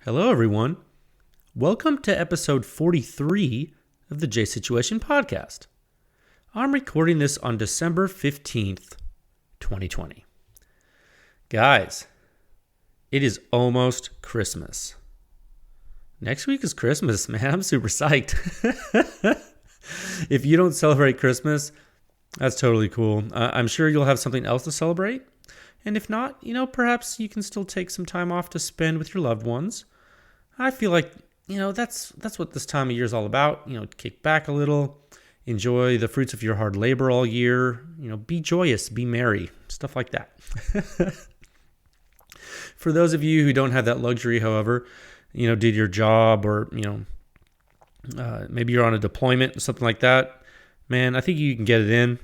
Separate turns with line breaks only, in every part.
Hello, everyone. Welcome to episode 43 of the J Situation Podcast. I'm recording this on December 15th, 2020. Guys, it is almost Christmas. Next week is Christmas, man. I'm super psyched. If you don't celebrate Christmas, that's totally cool. I'm sure you'll have something else to celebrate. And if not, perhaps you can still take some time off to spend with your loved ones. I feel like, that's what this time of year is all about. Kick back a little, enjoy the fruits of your hard labor all year, be joyous, be merry, stuff like that. For those of you who don't have that luxury, however, did your job or, maybe you're on a deployment or something like that, man, I think you can get it in.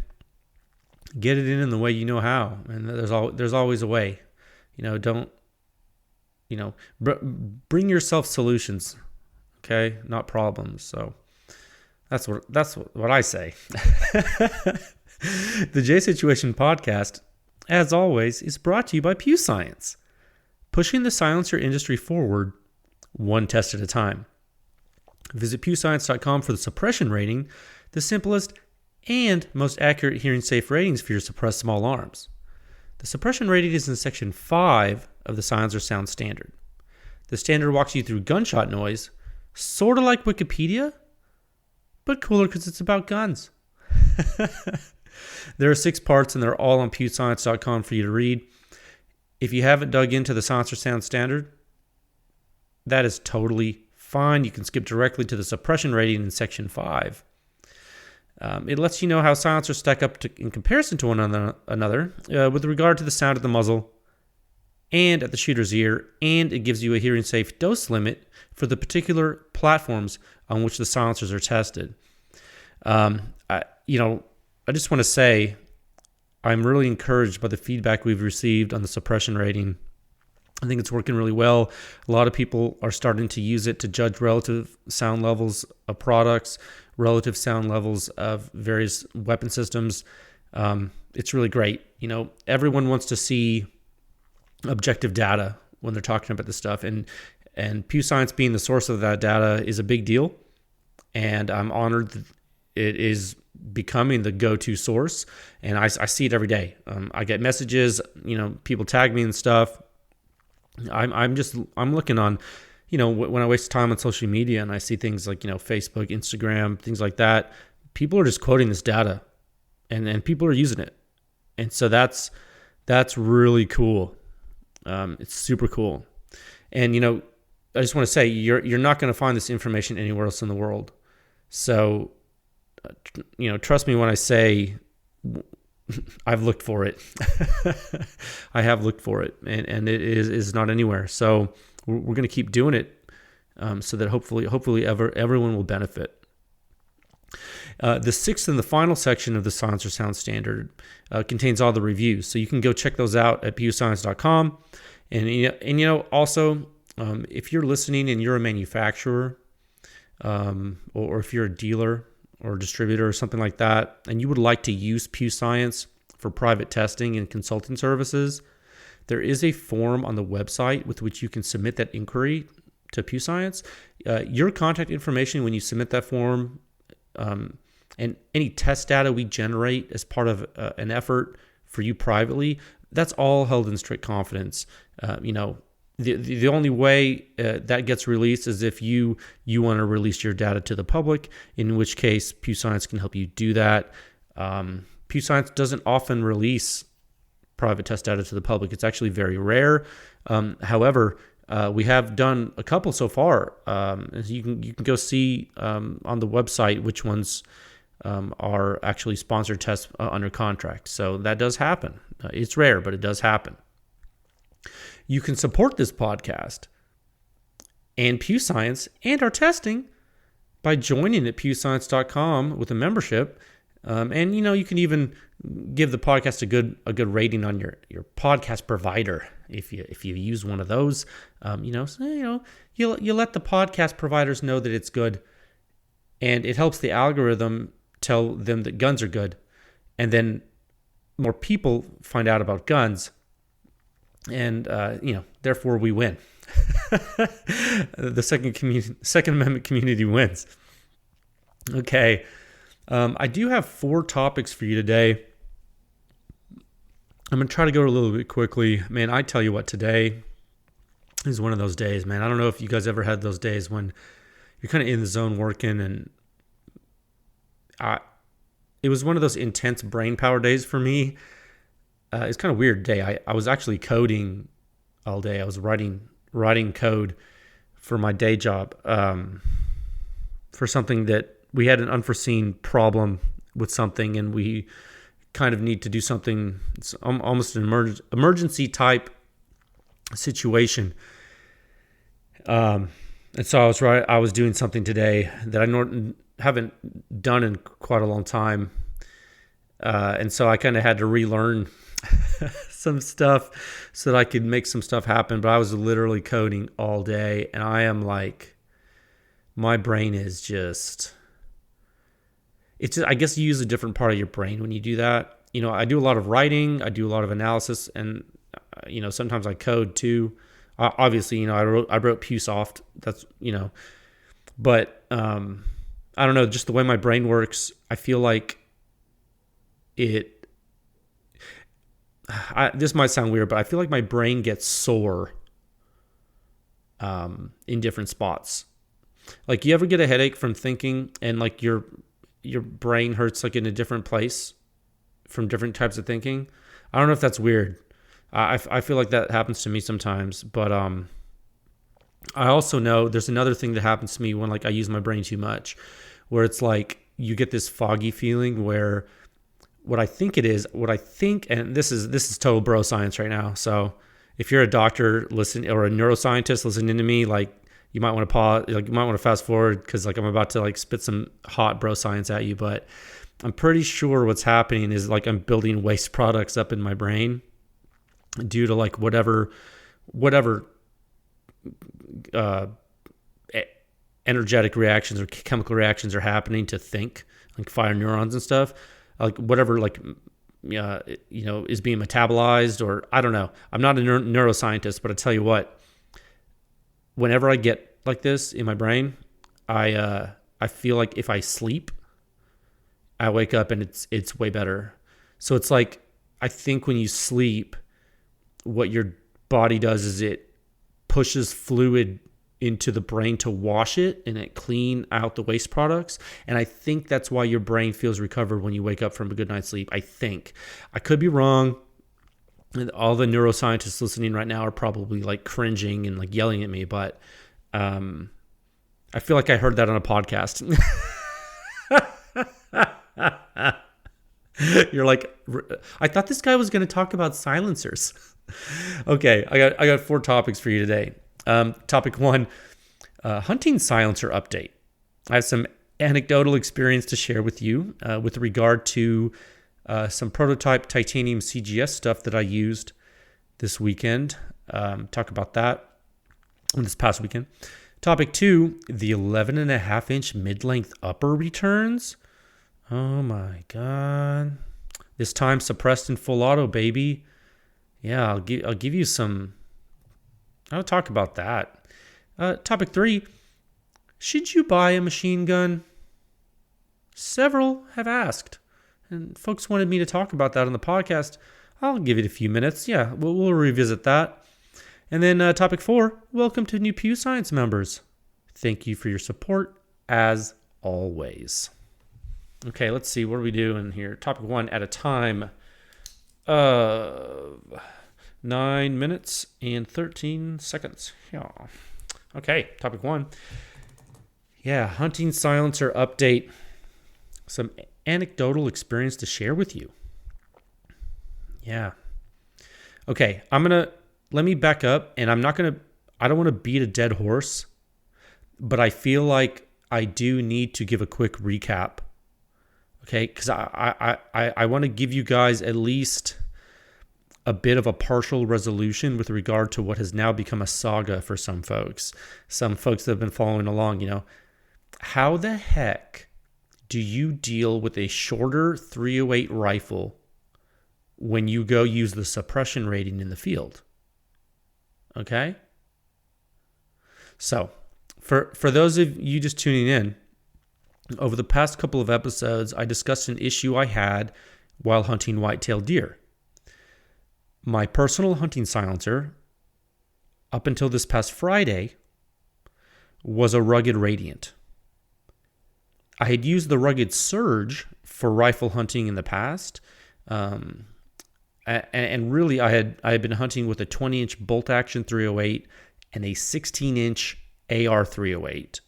Get it in the way you know how. And there's always a way. Bring yourself solutions, okay? Not problems. So that's what I say. The J Situation Podcast, as always, is brought to you by PEW Science, pushing the silencer industry forward one test at a time. Visit pewscience.com for the suppression rating, the simplest and most accurate hearing safe ratings for your suppressed small arms. The suppression rating is in section 5 of the Silencer Sound Standard. The standard walks you through gunshot noise, sort of like Wikipedia, but cooler because it's about guns. There are 6 parts and they're all on pewscience.com for you to read. If you haven't dug into the Silencer Sound Standard, that is totally fine. You can skip directly to the suppression rating in section 5. It lets you know how silencers stack up in comparison to one another with regard to the sound at the muzzle and at the shooter's ear, and it gives you a hearing safe dose limit for the particular platforms on which the silencers are tested. I just want to say I'm really encouraged by the feedback we've received on the suppression rating. I think it's working really well. A lot of people are starting to use it to judge relative sound levels of products, relative sound levels of various weapon systems. It's really great. Everyone wants to see objective data when they're talking about this stuff. And PEW Science being the source of that data is a big deal. And I'm honored that it is becoming the go-to source. And I see it every day. I get messages, people tag me and stuff. I'm looking on, when I waste time on social media and I see things like, Facebook, Instagram, things like that, people are just quoting this data and people are using it. And so that's really cool. It's super cool. And, I just want to say you're not going to find this information anywhere else in the world. So, trust me when I say I've looked for it. I have looked for it, and it is not anywhere. So we're going to keep doing it, so that hopefully everyone will benefit. The 6th and the final section of the Silencer Sound Standard contains all the reviews, so you can go check those out at pewscience.com. And also, if you're listening and you're a manufacturer, or if you're a dealer or distributor or something like that, and you would like to use PEW Science for private testing and consulting services, there is a form on the website with which you can submit that inquiry to PEW Science. Your contact information when you submit that form, and any test data we generate as part of an effort for you privately, that's all held in strict confidence. The only way that gets released is if you want to release your data to the public, in which case PEW Science can help you do that. PEW Science doesn't often release private test data to the public. It's actually very rare. However, we have done a couple so far. You can go see on the website which ones are actually sponsored tests under contract. So that does happen. It's rare, but it does happen. You can support this podcast and PEW Science and our testing by joining at pewscience.com with a membership. And you can even give the podcast a good rating on your podcast provider if you use one of those. You let the podcast providers know that it's good, and it helps the algorithm tell them that guns are good, and then more people find out about guns, and therefore we win. The Second Amendment community wins. Okay. I do have 4 topics for you today. I'm going to try to go a little bit quickly. Man, I tell you what, today is one of those days, man. I don't know if you guys ever had those days when you're kind of in the zone working, and it was one of those intense brain power days for me. It's kind of a weird day. I was actually coding all day. I was writing code for my day job, for something that we had an unforeseen problem with something, and we kind of need to do something. It's almost an emergency type situation. And so I was doing something today that I haven't done in quite a long time. And so I kind of had to relearn some stuff so that I could make some stuff happen. But I was literally coding all day, and I am like, my brain is just, I guess you use a different part of your brain when you do that. I do a lot of writing, I do a lot of analysis, and sometimes I code too. Obviously, I wrote PEW Soft. That's but I don't know, just the way my brain works. I feel like this might sound weird, but I feel like my brain gets sore in different spots. Like, you ever get a headache from thinking, and like your brain hurts like in a different place from different types of thinking? I don't know if that's weird. I feel like that happens to me sometimes, but I also know there's another thing that happens to me when like I use my brain too much, where it's like you get this foggy feeling where what I think, and this is total bro science right now. So if you're a doctor listening or a neuroscientist listening to me, like, you might want to pause, like you might want to fast forward, because like I'm about to like spit some hot bro science at you. But I'm pretty sure what's happening is like I'm building waste products up in my brain due to like whatever energetic reactions or chemical reactions are happening to think, like fire neurons and stuff, like whatever like is being metabolized, or I don't know. I'm not a neuroscientist, but I tell you what, whenever I get like this in my brain, I feel like if I sleep, I wake up and it's way better. So it's like, I think when you sleep, what your body does is it pushes fluid into the brain to wash it, and it clean out the waste products. And I think that's why your brain feels recovered when you wake up from a good night's sleep. I think. I could be wrong. All the neuroscientists listening right now are probably like cringing and like yelling at me, but I feel like I heard that on a podcast. You're like, I thought this guy was going to talk about silencers. Okay, I got 4 topics for you today. Topic 1, hunting silencer update. I have some anecdotal experience to share with you with regard to some prototype titanium CGS stuff that I used this weekend. Talk about that this past weekend. Topic 2, the 11.5-inch mid-length upper returns. Oh my God. This time suppressed in full auto, baby. Yeah, I'll give you some. I'll talk about that. Topic 3, should you buy a machine gun? Several have asked, and folks wanted me to talk about that on the podcast. I'll give it a few minutes. Yeah, we'll revisit that. And then topic 4, welcome to new PEW Science members. Thank you for your support, as always. Okay, let's see. What are we doing here? Topic 1 at a time. 9 minutes and 13 seconds. Yeah. Okay, topic 1. Yeah, hunting silencer update. Some anecdotal experience to share with you. Yeah. Okay, let me back up, and I don't want to beat a dead horse, but I feel like I do need to give a quick recap. Okay, because I want to give you guys at least a bit of a partial resolution with regard to what has now become a saga for some folks. Some folks that have been following along, how the heck do you deal with a shorter .308 rifle when you go use the suppression rating in the field? Okay? So for those of you just tuning in, over the past couple of episodes, I discussed an issue I had while hunting white-tailed deer. My personal hunting silencer, up until this past Friday, was a rugged Radiant. I had used the rugged Surge for rifle hunting in the past, and really I had been hunting with a 20-inch bolt action 308 and a 16-inch AR 308.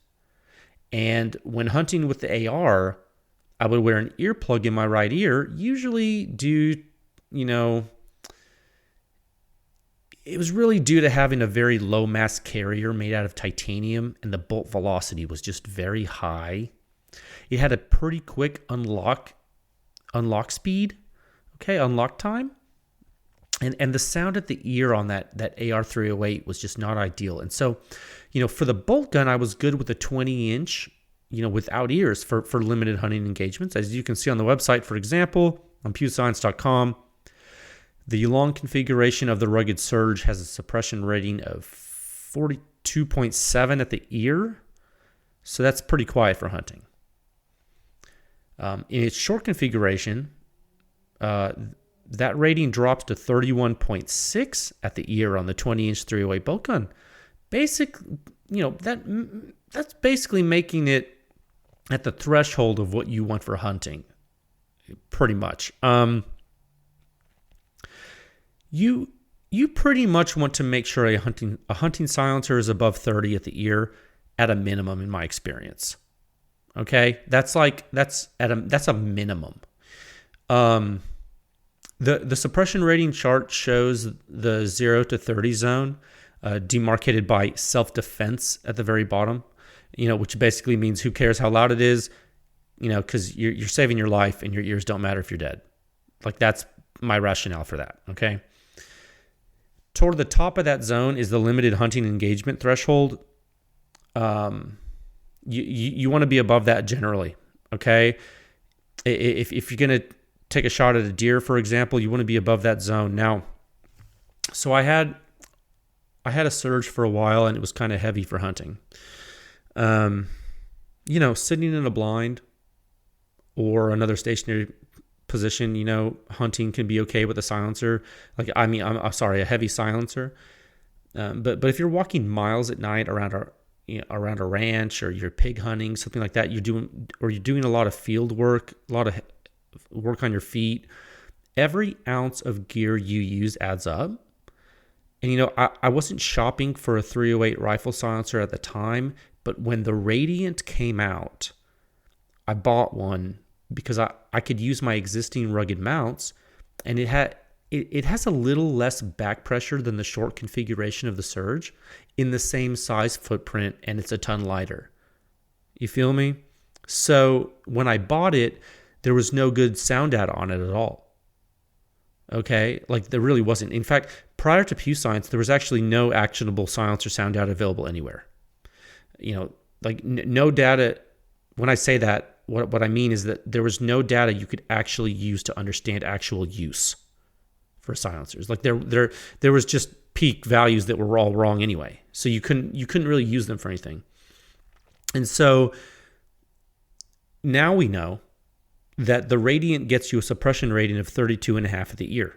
And when hunting with the AR, I would wear an earplug in my right ear, usually it was really due to having a very low mass carrier made out of titanium, and the bolt velocity was just very high. It had a pretty quick unlock speed, unlock time. And the sound at the ear on that AR 308 was just not ideal. And so, for the bolt gun, I was good with a 20-inch, without ears for limited hunting engagements. As you can see on the website, for example, on PEWScience.com, the long configuration of the rugged Surge has a suppression rating of 42.7 at the ear. So that's pretty quiet for hunting. In its short configuration, that rating drops to 31.6 at the ear on the 20-inch 308 bolt gun. That's basically making it at the threshold of what you want for hunting, pretty much. You pretty much want to make sure a hunting silencer is above 30 at the ear at a minimum, in my experience. Okay, that's a minimum. The suppression rating chart shows the 0 to 30 zone, demarcated by self-defense at the very bottom, which basically means who cares how loud it is, because you're saving your life and your ears don't matter if you're dead. Like, that's my rationale for that, okay? Toward the top of that zone is the limited hunting engagement threshold. You want to be above that generally, okay? If you're going to take a shot at a deer, for example, you want to be above that zone. Now, so I had a Surge for a while, and it was kind of heavy for hunting. Sitting in a blind or another stationary position, hunting can be okay with a silencer. I'm sorry, a heavy silencer. But if you're walking miles at night around a ranch, or you're pig hunting, something like that, you're doing a lot of field work, a lot of work on your feet, every ounce of gear you use adds up. And, I wasn't shopping for a 308 rifle silencer at the time, but when the Radiant came out, I bought one because I could use my existing rugged mounts, and it has a little less back pressure than the short configuration of the Surge in the same size footprint, and it's a ton lighter. You feel me? So when I bought it, there was no good sound data on it at all. Okay? There really wasn't. In fact, prior to PEW Science, there was actually no actionable silencer sound data available anywhere. No data. When I say that, what I mean is that there was no data you could actually use to understand actual use for silencers. There was just peak values that were all wrong anyway. So you couldn't really use them for anything. And so now we know that the Radiant gets you a suppression rating of 32.5 at the ear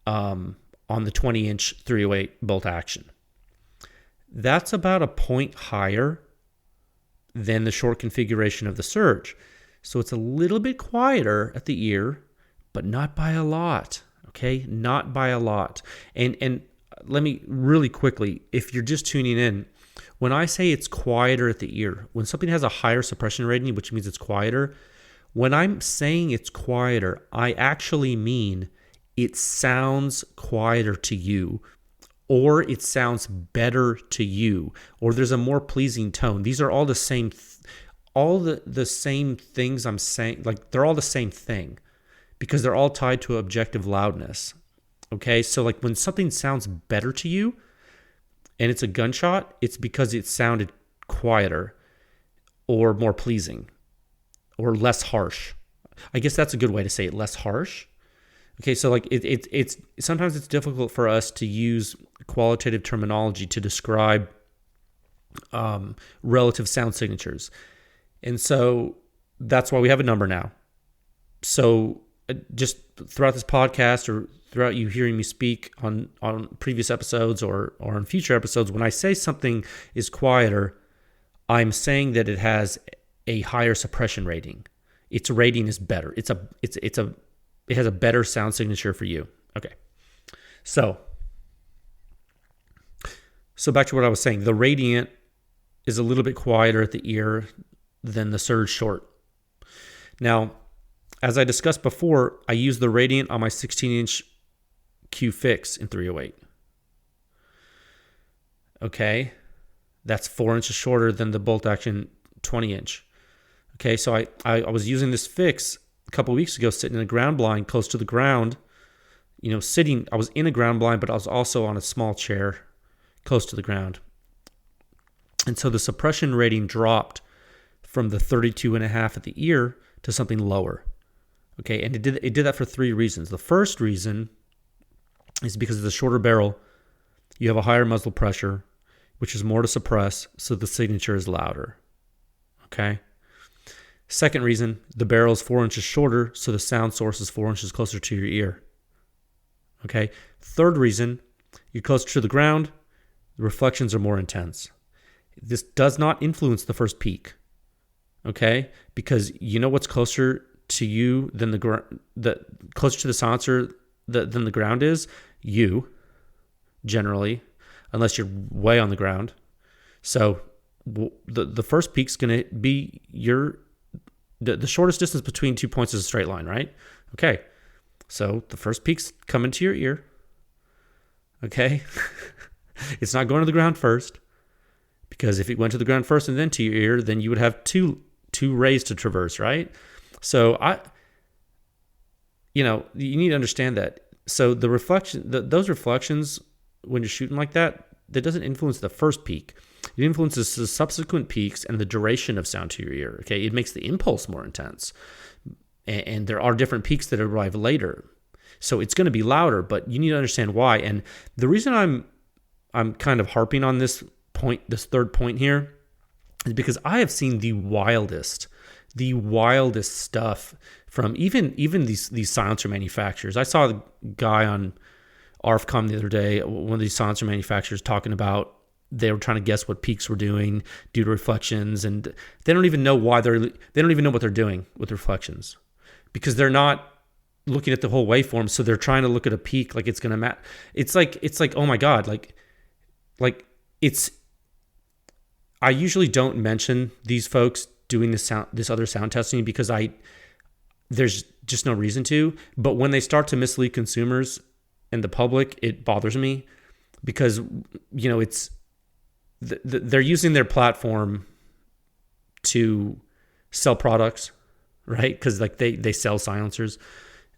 on the 20-inch 308 bolt action. That's about a point higher than the short configuration of the Surge. So it's a little bit quieter at the ear, but not by a lot, okay? Not by a lot. And let me really quickly, if you're just tuning in, when I say it's quieter at the ear, when something has a higher suppression rating, which means it's quieter, when I'm saying it's quieter, I actually mean it sounds quieter to you, or it sounds better to you, or there's a more pleasing tone. These are all the same, the same things I'm saying. They're all the same thing because they're all tied to objective loudness. Okay, so when something sounds better to you and it's a gunshot, it's because it sounded quieter or more pleasing or less harsh. I guess that's a good way to say it, less harsh. Okay, so it's sometimes it's difficult for us to use qualitative terminology to describe relative sound signatures. And so that's why we have a number now. So just throughout this podcast or throughout you hearing me speak on previous episodes or on future episodes, when I say something is quieter, I'm saying that it has a higher suppression rating. Its rating is better. It has a better sound signature for you. Okay. So back to what I was saying. The radiant is a little bit quieter at the ear than the surge short. Now, as I discussed before, I use the radiant on my 16-inch Q fix in 308. Okay, that's 4 inches shorter than the bolt action 20-inch. Okay, so I was using this fix a couple of weeks ago, sitting in a ground blind close to the ground. I was in a ground blind, but I was also on a small chair close to the ground. And so the suppression rating dropped from the 32.5 at the ear to something lower. Okay, and it did that for 3 reasons. The first reason is because of the shorter barrel, you have a higher muzzle pressure, which is more to suppress, so the signature is louder. Okay. Second reason, the barrel is 4 inches shorter, so the sound source is 4 inches closer to your ear. Okay. Third reason, you're closer to the ground, the reflections are more intense. This does not influence the first peak. Okay, because you know what's closer to you than closer to the silencer than the ground is? You, generally, unless you're way on the ground. So the first peak's going to be the shortest distance between 2 points is a straight line, right? Okay, so the first peak's coming to your ear. Okay, it's not going to the ground first, because if it went to the ground first and then to your ear, then you would have two rays to traverse, right? So you need to understand that. So the reflection, those reflections, when you're shooting like that doesn't influence the first peak. It influences the subsequent peaks and the duration of sound to your ear. Okay, it makes the impulse more intense, and there are different peaks that arrive later. So it's going to be louder, but you need to understand why. And the reason I'm kind of harping on this point, this third point here, is because I have seen the wildest stuff from even these silencer manufacturers. I saw the guy on ARFCOM the other day, one of these silencer manufacturers, talking about they were trying to guess what peaks were doing due to reflections, and they don't even know what they're doing with reflections, because they're not looking at the whole waveform. So they're trying to look at a peak like it's going to match. It's like oh my god, like it's. I usually don't mention these folks doing this other sound testing, because there's just no reason to. But when they start to mislead consumers and the public, it bothers me, because they're using their platform to sell products, right? Because like they sell silencers,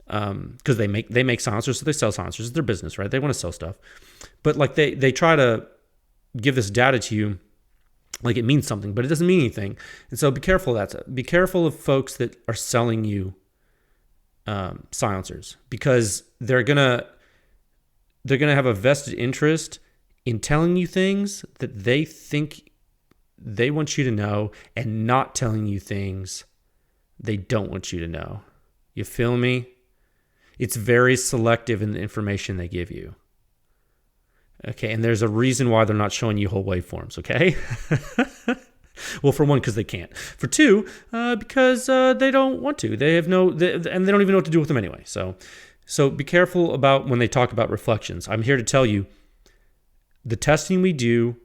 because they make silencers, so they sell silencers. It's their business, right? They want to sell stuff, but like they try to give this data to you like it means something, but it doesn't mean anything. And so be careful of that. Be careful of folks that are selling you silencers, because they're gonna have a vested interest in telling you things that they think they want you to know, and not telling you things they don't want you to know. You feel me? It's very selective in the information they give you. Okay, and there's a reason why they're not showing you whole waveforms, okay? Well, for one, because they can't. For two, because they don't want to. And they don't even know what to do with them anyway. So be careful about when they talk about reflections. I'm here to tell you, the testing we do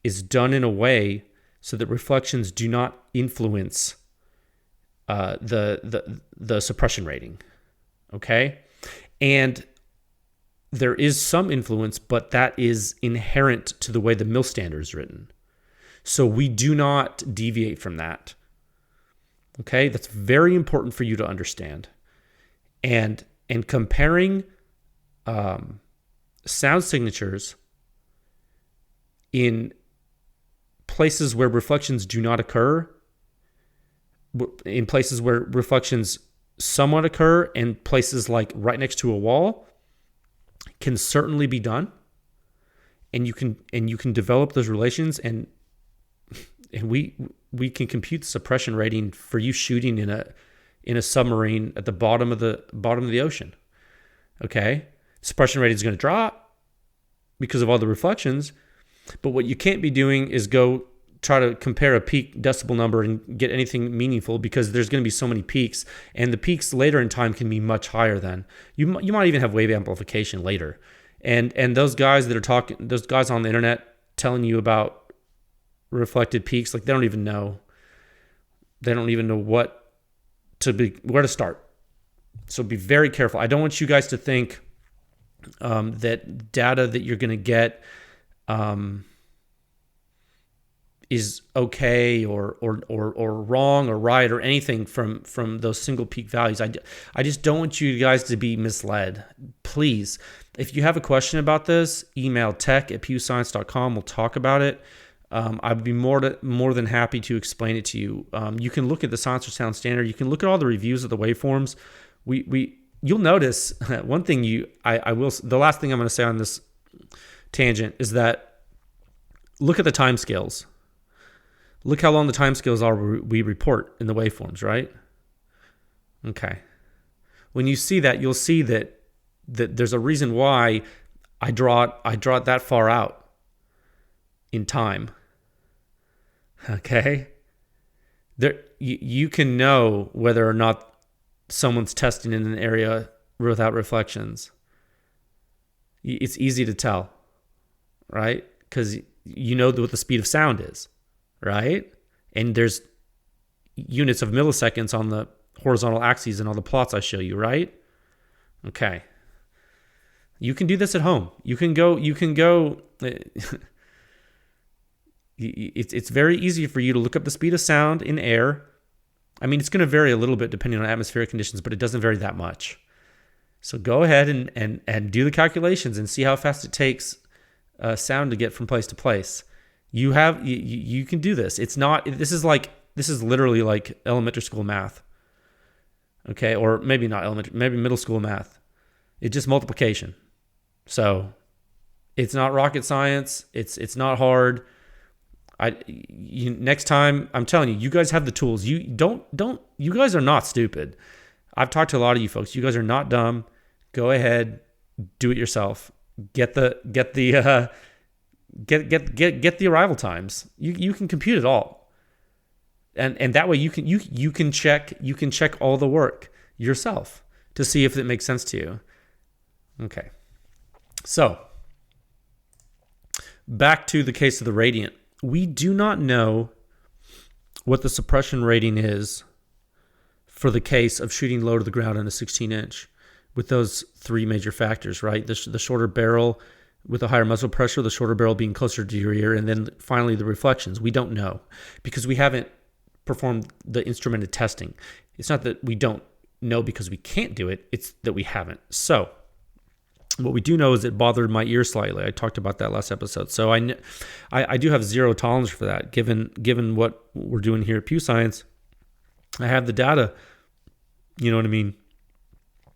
is done in a way so that reflections do not influence the suppression rating, okay? And there is some influence, but that is inherent to the way the MIL standard is written. So we do not deviate from that. Okay, that's very important for you to understand. And comparing sound signatures in places where reflections do not occur, in places where reflections somewhat occur, and places like right next to a wall, can certainly be done, and you can develop those relations and and we can compute the suppression rating for you shooting in a submarine at the bottom of the ocean. Okay, suppression rating is going to drop because of all the reflections, but what you can't be doing is go try to compare a peak decibel number and get anything meaningful, because there's going to be so many peaks, and the peaks later in time can be much higher than you might even have wave amplification later. And those guys that are talking, those guys on the internet telling you about reflected peaks, like they don't even know where to start. So be very careful. I don't want you guys to think that data that you're going to get is okay or wrong or right or anything from those single peak values. I just don't want you guys to be misled. Please, if you have a question about this, email tech@pewscience.com. We'll talk about it. I'd be more than happy to explain it to you. You can look at the Science or Sound Standard. You can look at all the reviews of the waveforms. You'll notice one thing. The last thing I'm going to say on this tangent is that look at the timescales. Look how long the timescales are we report in the waveforms, right? Okay. When you see that, you'll see that there's a reason why I draw it that far out in time. Okay? You can know whether or not someone's testing in an area without reflections. It's easy to tell, right? Because you know what the speed of sound is, right? And there's units of milliseconds on the horizontal axes and all the plots I show you, right? Okay. You can do this at home. You can go it's very easy for you to look up the speed of sound in air. I mean, it's going to vary a little bit depending on atmospheric conditions, but it doesn't vary that much. So go ahead and do the calculations and see how fast it takes sound to get from place to place. You can do this. This is literally like elementary school math. Okay, or maybe not elementary, maybe middle school math. It's just multiplication. So it's not rocket science. It's not hard. Next time, I'm telling you, you guys have the tools. You guys are not stupid. I've talked to a lot of you folks. You guys are not dumb. Go ahead, do it yourself. Get the arrival times. You can compute it all, and that way you can check all the work yourself to see if it makes sense to you. Okay, so back to the case of the Radiant. We do not know what the suppression rating is for the case of shooting low to the ground on a 16-inch with those three major factors, right? The shorter barrel with a higher muzzle pressure, the shorter barrel being closer to your ear, and then finally the reflections. We don't know because we haven't performed the instrumented testing. It's not that we don't know because we can't do it, it's that we haven't. So what we do know is it bothered my ear slightly. I talked about that last episode. So I do have zero tolerance for that, given what we're doing here at PEW Science. I have the data, you know what I mean?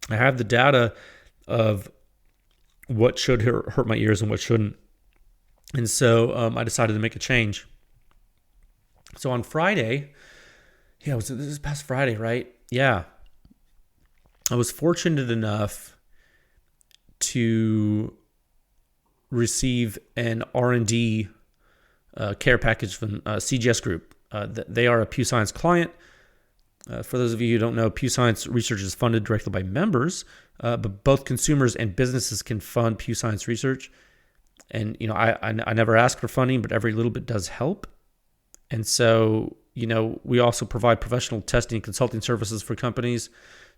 I have the data of what should hurt my ears and what shouldn't. And so I decided to make a change. So on Friday, this is past Friday, right? Yeah. I was fortunate enough to receive an R&D care package from CGS Group. They are a PEW Science client. For those of you who don't know, PEW Science research is funded directly by members, but both consumers and businesses can fund PEW Science research. And, I never ask for funding, but every little bit does help. And so, we also provide professional testing and consulting services for companies.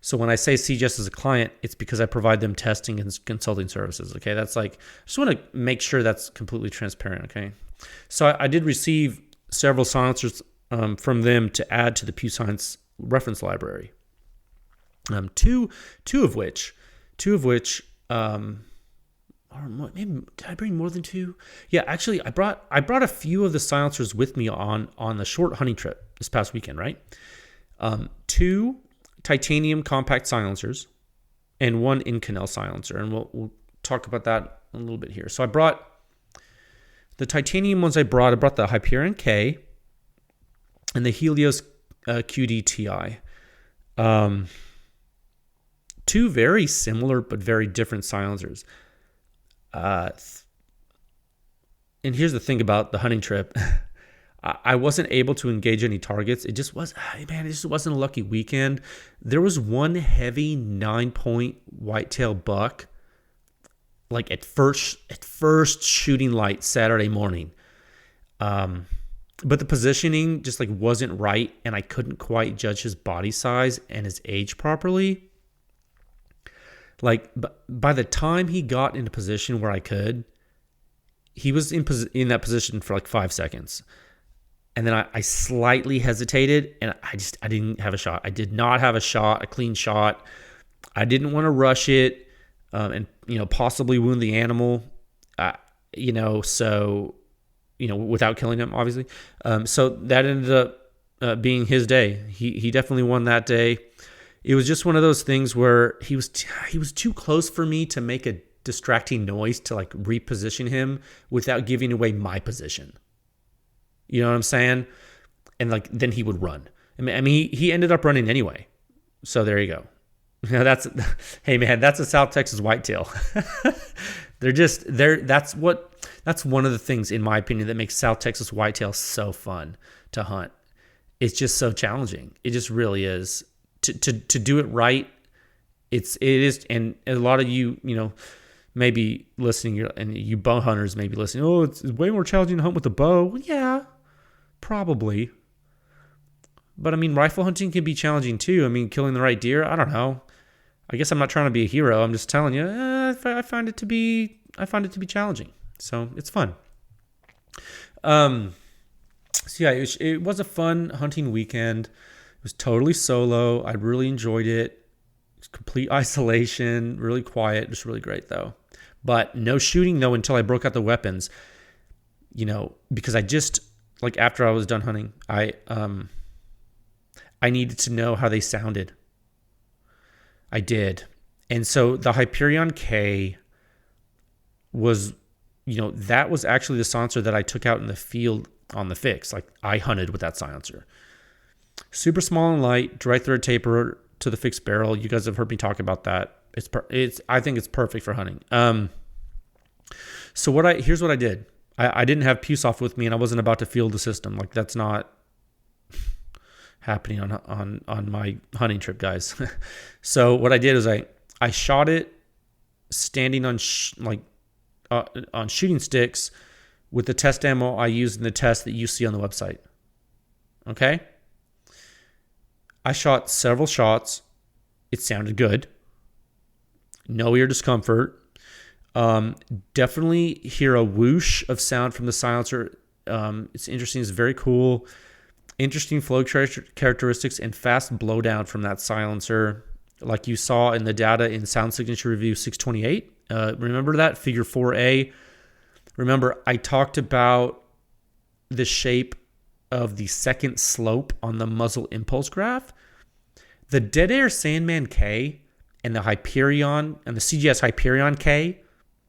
So when I say CGS is a client, it's because I provide them testing and consulting services. Okay, that's like, I just want to make sure that's completely transparent. Okay, so I did receive several silencers from them to add to the PEW Science reference library. Two of which, or maybe did I bring more than two? Yeah, actually, I brought a few of the silencers with me on the short hunting trip this past weekend. Right, 2 titanium compact silencers and 1 Inconel silencer, and we'll talk about that a little bit here. So I brought the titanium ones. I brought the Hyperion K, and the Helios QD-TI. Two very similar but very different silencers. And here's the thing about the hunting trip. I wasn't able to engage any targets. It just wasn't a lucky weekend. There was one heavy 9-point whitetail buck, like at first shooting light Saturday morning. But the positioning just like wasn't right, and I couldn't quite judge his body size and his age properly. Like, by the time he got into position where I could, he was in that position for like 5 seconds. And then I slightly hesitated, and I didn't have a shot. I did not have a clean shot. I didn't want to rush it, and possibly wound the animal, without killing him, obviously. So that ended up being his day. He definitely won that day. It was just one of those things where he was too close for me to make a distracting noise to like reposition him without giving away my position. You know what I'm saying? And like then he would run. I mean, he ended up running anyway. So there you go. Hey man, that's a South Texas whitetail. That's one of the things, in my opinion, that makes South Texas whitetail so fun to hunt. It's just so challenging. It just really is. To do it right, it is, and a lot of you maybe listening, and you bow hunters may be listening. Oh, it's way more challenging to hunt with a bow. Well, yeah, probably. But I mean, rifle hunting can be challenging too. I mean, killing the right deer. I don't know. I guess I'm not trying to be a hero. I'm just telling you. I find it to be challenging. So it's fun. So yeah, it was a fun hunting weekend. It was totally solo. I really enjoyed it. It was complete isolation, really quiet. It was really great though. But no shooting though until I broke out the weapons. Because I just, like, after I was done hunting, I needed to know how they sounded. I did. And so the Hyperion K was, that was actually the silencer that I took out in the field on the fix. Like, I hunted with that silencer. Super small and light, direct thread taper to the fixed barrel. You guys have heard me talk about that. I think it's perfect for hunting. So here's what I did. I didn't have PewSoft with me, and I wasn't about to field the system. Like, that's not happening on my hunting trip, guys. So what I did is I shot it standing on on shooting sticks with the test ammo I used in the test that you see on the website. Okay? I shot several shots. It sounded good. No ear discomfort. Definitely hear a whoosh of sound from the silencer. It's interesting. It's very cool. Interesting flow characteristics and fast blowdown from that silencer, like you saw in the data in Sound Signature Review 628. Remember that? Figure 4A. Remember, I talked about the shape of the second slope on the muzzle impulse graph. The Dead Air Sandman K and the Hyperion and the CGS Hyperion K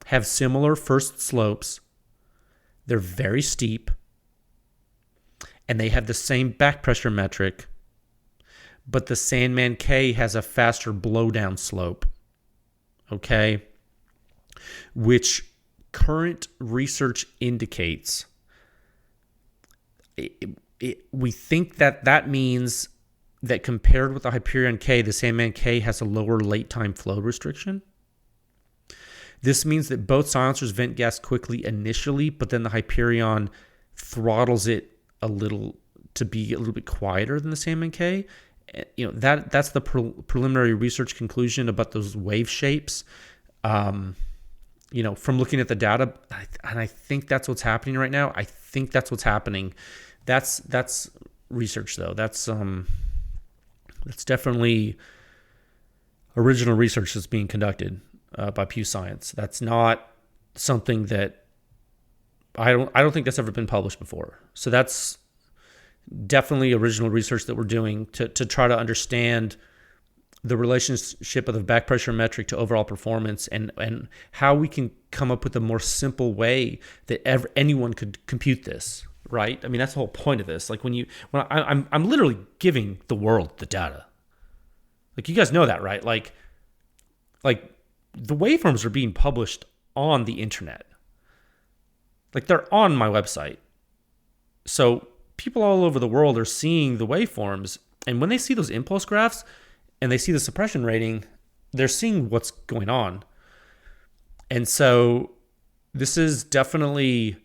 have similar first slopes. They're very steep, and they have the same back pressure metric, but the Sandman K has a faster blowdown slope. Okay? Which current research indicates we think that means that compared with the Hyperion K, the Sandman K has a lower late time flow restriction. This means that both silencers vent gas quickly initially, but then the Hyperion throttles it a little to be a little bit quieter than the Sandman K. That's the preliminary research conclusion about those wave shapes. From looking at the data, and I think that's what's happening right now. I think that's what's happening. That's research though. That's definitely original research that's being conducted by PEW Science. That's not something that I don't think that's ever been published before. So that's definitely original research that we're doing to try to understand the relationship of the back pressure metric to overall performance, and how we can come up with a more simple way that anyone could compute this, right? I mean, that's the whole point of this. Like I'm literally giving the world the data. Like you guys know that, right? Like the waveforms are being published on the internet. Like they're on my website. So people all over the world are seeing the waveforms, and when they see those impulse graphs and they see the suppression rating, they're seeing what's going on. And so this is definitely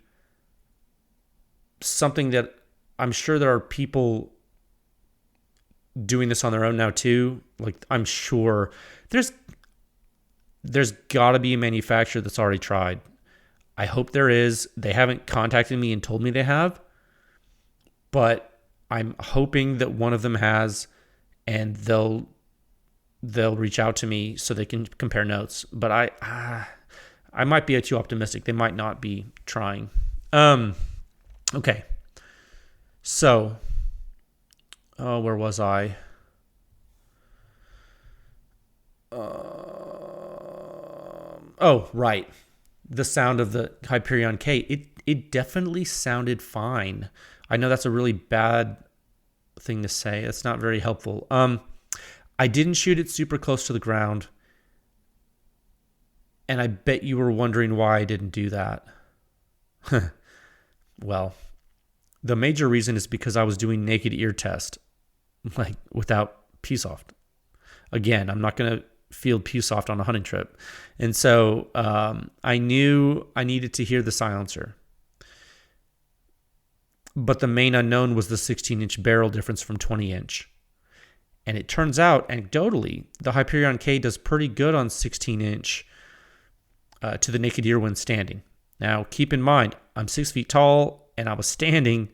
something that I'm sure there are people doing this on their own now too. Like I'm sure there's got to be a manufacturer that's already tried. I hope there is. They haven't contacted me and told me they have, but I'm hoping that one of them has, and they'll reach out to me so they can compare notes. But I might be too optimistic. They might not be trying. Okay. So, where was I? Oh, right. The sound of the Hyperion K. It definitely sounded fine. I know that's a really bad thing to say. It's not very helpful. I didn't shoot it super close to the ground, and I bet you were wondering why I didn't do that. Well, the major reason is because I was doing naked ear test, like without PewSoft. Again, I'm not going to field PewSoft on a hunting trip. And so I knew I needed to hear the silencer. But the main unknown was the 16-inch barrel difference from 20-inch. And it turns out, anecdotally, the Hyperion K does pretty good on 16-inch to the naked ear when standing. Now, keep in mind, I'm 6 feet tall, and I was standing,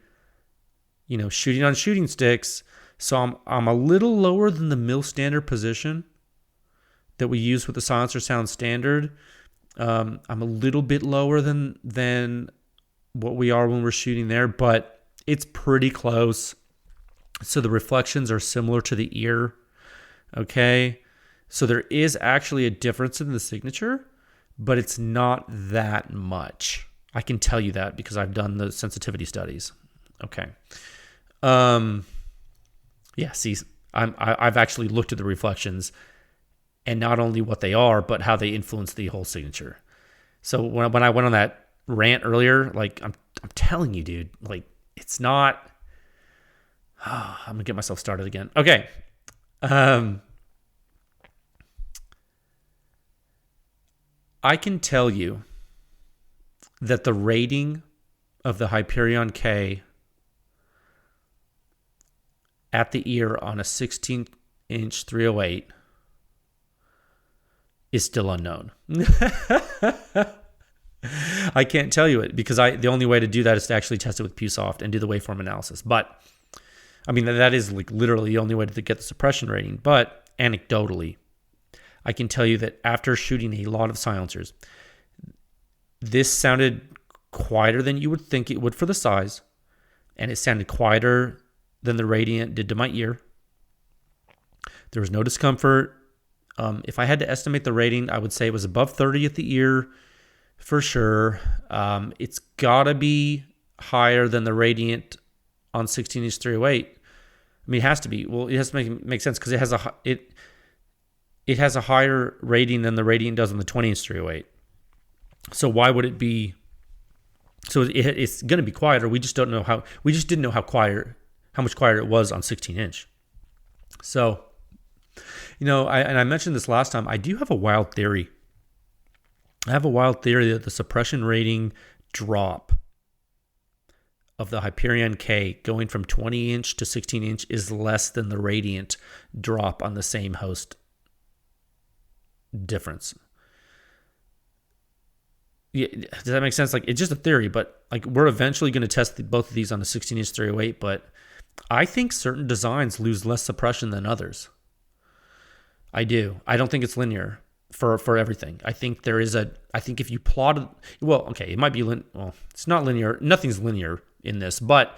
shooting on shooting sticks. So I'm a little lower than the mill standard position that we use with the silencer sound standard. I'm a little bit lower than what we are when we're shooting there, but it's pretty close. So the reflections are similar to the ear. Okay. So there is actually a difference in the signature, but it's not that much. I can tell you that because I've done the sensitivity studies. Okay. Yeah, see, I've actually looked at the reflections, and not only what they are, but how they influence the whole signature. So when I went on that rant earlier, like I'm telling you, dude, like it's not. I'm gonna get myself started again. Okay. I can tell you that the rating of the Hyperion K at the ear on a 16-inch 308 is still unknown. I can't tell you it because the only way to do that is to actually test it with PewSoft and do the waveform analysis. But I mean, that is like literally the only way to get the suppression rating. But anecdotally, I can tell you that after shooting a lot of silencers, this sounded quieter than you would think it would for the size, and it sounded quieter than the Radiant did to my ear. There was no discomfort. If I had to estimate the rating, I would say it was above 30 at the ear for sure. It's got to be higher than the Radiant on 16-inch 308. I mean, it has to be. Well, it has to make sense because it has a higher rating than the Radiant does on the 20-inch 308. So why would it be? So it's going to be quieter. We just don't know how. We just didn't know how much quieter it was on 16-inch. So, I mentioned this last time. I do have a wild theory. I have a wild theory that the suppression rating drop of the Hyperion K going from 20-inch to 16-inch is less than the Radiant drop on the same host difference. Yeah, does that make sense? Like, it's just a theory, but like we're eventually going to test both of these on a 16-inch 308, but I think certain designs lose less suppression than others. I do. I don't think it's linear for everything. I think I think if you plotted, well, okay, it might be, it's not linear. Nothing's linear in this, but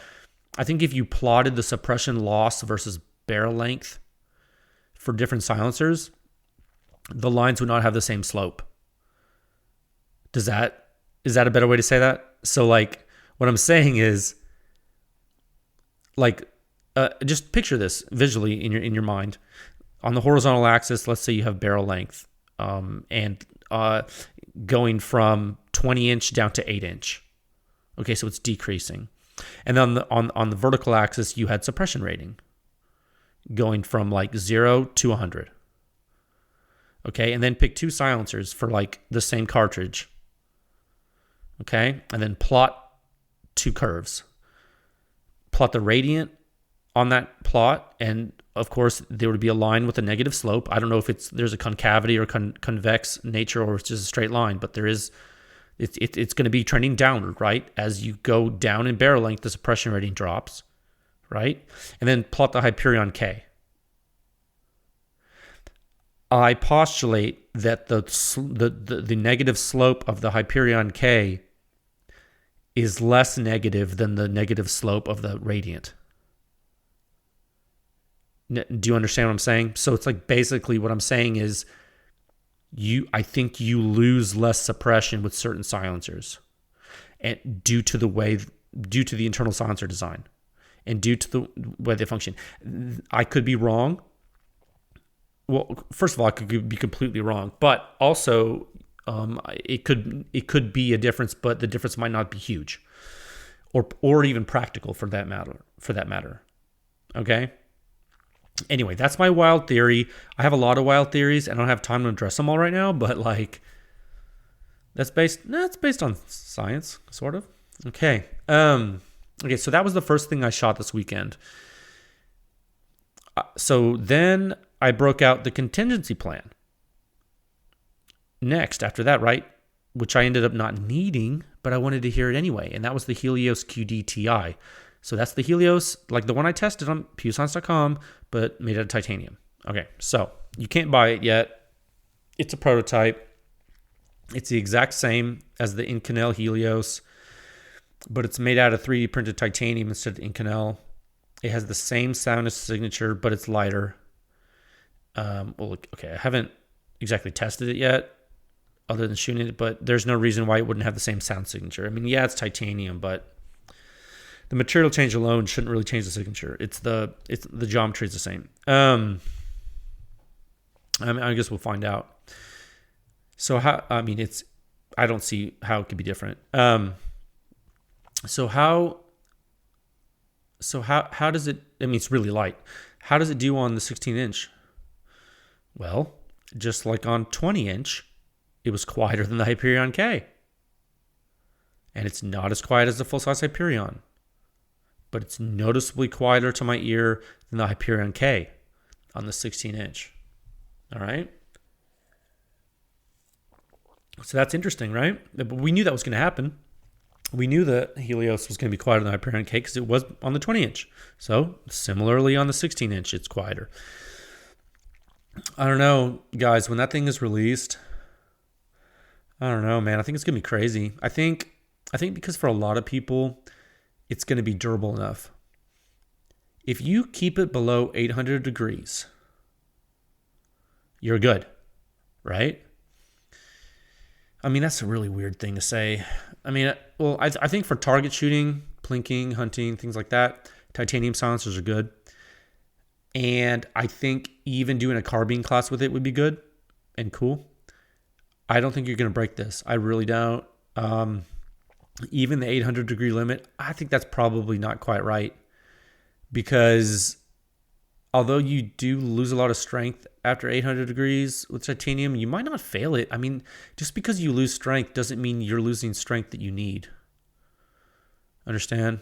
I think if you plotted the suppression loss versus barrel length for different silencers, the lines would not have the same slope. Is that a better way to say that? So like what I'm saying is like, just picture this visually in your mind. On the horizontal axis, let's say you have barrel length, and going from 20-inch down to 8-inch. Okay, so it's decreasing. And then on the vertical axis, you had suppression rating, going from like 0 to 100. Okay, and then pick 2 silencers for like the same cartridge. Okay, and then plot 2 curves. Plot the radiant on that plot, and of course there would be a line with a negative slope. I don't know if there's a concavity or convex nature, or it's just a straight line, but there is. It's going to be trending downward, right? As you go down in barrel length, the suppression rating drops, right? And then plot the Hyperion K. I postulate that the negative slope of the Hyperion K is less negative than the negative slope of the radiant. Do you understand what I'm saying? So it's like basically what I'm saying is I think you lose less suppression with certain silencers, and due to the internal silencer design and due to the way they function. I could be wrong. Well, first of all, I could be completely wrong, but also it could be a difference, but the difference might not be huge, or even practical for that matter. Okay. Anyway, that's my wild theory. I have a lot of wild theories. I don't have time to address them all right now, but like that's based on science, sort of. Okay. Okay, so that was the first thing I shot this weekend. So then I broke out the contingency plan. Next, after that, right, which I ended up not needing, but I wanted to hear it anyway, and that was the Helios QD-TI. So that's the Helios, like the one I tested on PEWScience.com, but made out of titanium. Okay, so you can't buy it yet. It's a prototype. It's the exact same as the Inconel Helios, but it's made out of 3D printed titanium instead of Inconel. It has the same sound signature, but it's lighter. Okay, I haven't exactly tested it yet, other than shooting it, but there's no reason why it wouldn't have the same sound signature. I mean, yeah, it's titanium, but the material change alone shouldn't really change the signature. It's the geometry is the same. I guess we'll find out. So I don't see how it could be different. So how does it? I mean, it's really light. How does it do on the 16-inch? Well, just like on 20-inch, it was quieter than the Hyperion K, and it's not as quiet as the full-size Hyperion, but it's noticeably quieter to my ear than the Hyperion K on the 16-inch. All right? So that's interesting, right? But we knew that was going to happen. We knew that Helios was going to be quieter than the Hyperion K because it was on the 20-inch. So similarly on the 16-inch, it's quieter. I don't know, guys, when that thing is released, I don't know, man. I think it's going to be crazy. I think because for a lot of people, it's going to be durable enough. If you keep it below 800 degrees, you're good, right? I mean, that's a really weird thing to say. I mean, well, I think for target shooting, plinking, hunting, things like that, titanium silencers are good. And I think even doing a carbine class with it would be good and cool. I don't think you're going to break this. I really don't. Even the 800 degree limit, I think that's probably not quite right, because although you do lose a lot of strength after 800 degrees with titanium, you might not fail it. I mean, just because you lose strength doesn't mean you're losing strength that you need. Understand?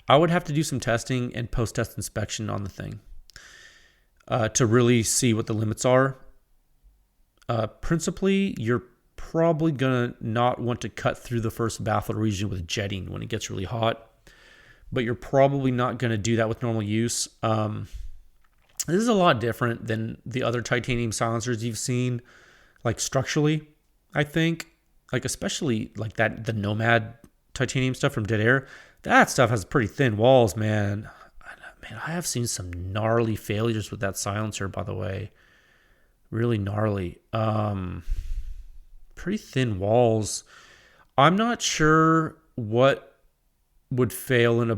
I would have to do some testing and post-test inspection on the thing to really see what the limits are. Principally, you're probably going to not want to cut through the first baffle region with jetting when it gets really hot, but you're probably not going to do that with normal use. This is a lot different than the other titanium silencers you've seen, like structurally, I think. Like especially like the Nomad titanium stuff from Dead Air. That stuff has pretty thin walls, man. Man, I have seen some gnarly failures with that silencer, by the way. Really gnarly. Pretty thin walls. I'm not sure what would fail in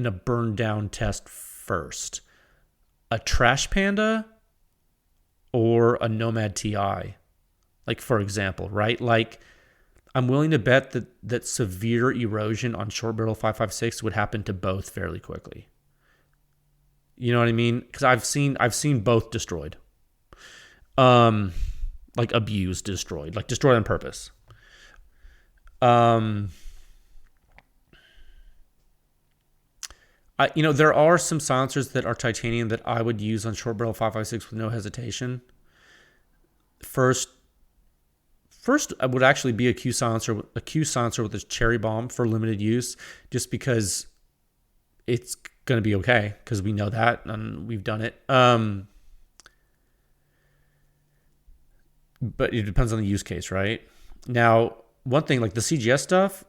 a burn down test first, a Trash Panda or a Nomad TI? Like, for example, right? Like, I'm willing to bet that severe erosion on short barrel 5.56 would happen to both fairly quickly. You know what I mean? Because I've seen both destroyed, like abused, destroyed, like destroyed on purpose. There are some silencers that are titanium that I would use on short barrel 5.56 with no hesitation. First would actually be a Q silencer with a cherry bomb for limited use, just because it's going to be okay, because we know that and we've done it. But it depends on the use case, right? Now, one thing, like the CGS stuff,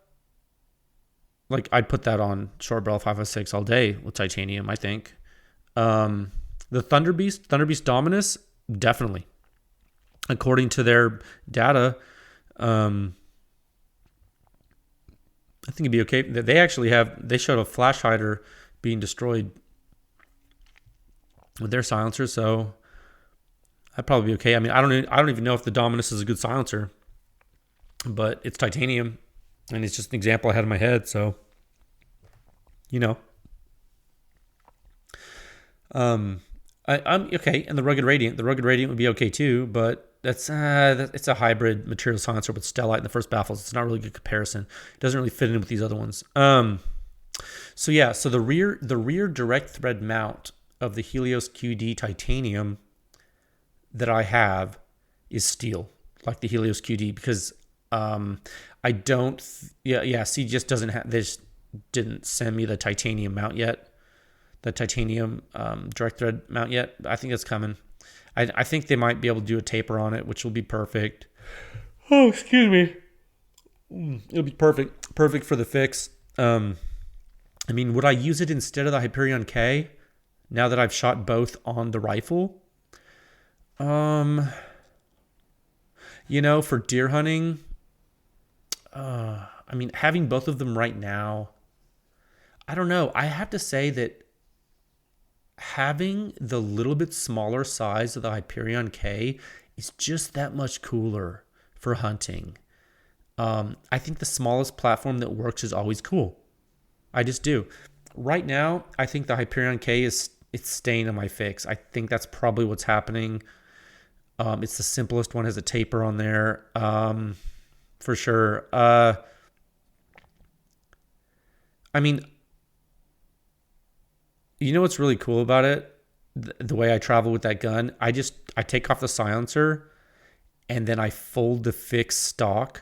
like I'd put that on short barrel 5.56 all day with titanium, I think. The Thunder Beast Dominus, definitely. According to their data, I think it'd be okay. They showed a flash hider being destroyed with their silencer, so I'd probably be okay. I mean, I don't even know if the Dominus is a good silencer, but it's titanium, and it's just an example I had in my head. So, I'm okay. And the Rugged Radiant would be okay too, but it's a hybrid material silencer with stellite in the first baffles. It's not really a good comparison. It doesn't really fit in with these other ones. So the rear direct thread mount of the Helios QD titanium that I have is steel, like the Helios QD, because CGS doesn't have, they just didn't send me the titanium mount yet, the titanium direct thread mount yet. I think it's coming. I think they might be able to do a taper on it, which will be perfect. Oh, excuse me. It'll be perfect for the fix. I mean, would I use it instead of the Hyperion K now that I've shot both on the rifle? For deer hunting, I mean, having both of them right now, I don't know. I have to say that having the little bit smaller size of the Hyperion K is just that much cooler for hunting. I think the smallest platform that works is always cool. I just do. Right now, I think the Hyperion K it's staying on my fix. I think that's probably what's happening. It's the simplest one, has a taper on there, for sure. I mean, what's really cool about it? The way I travel with that gun, I take off the silencer, and then I fold the fixed stock,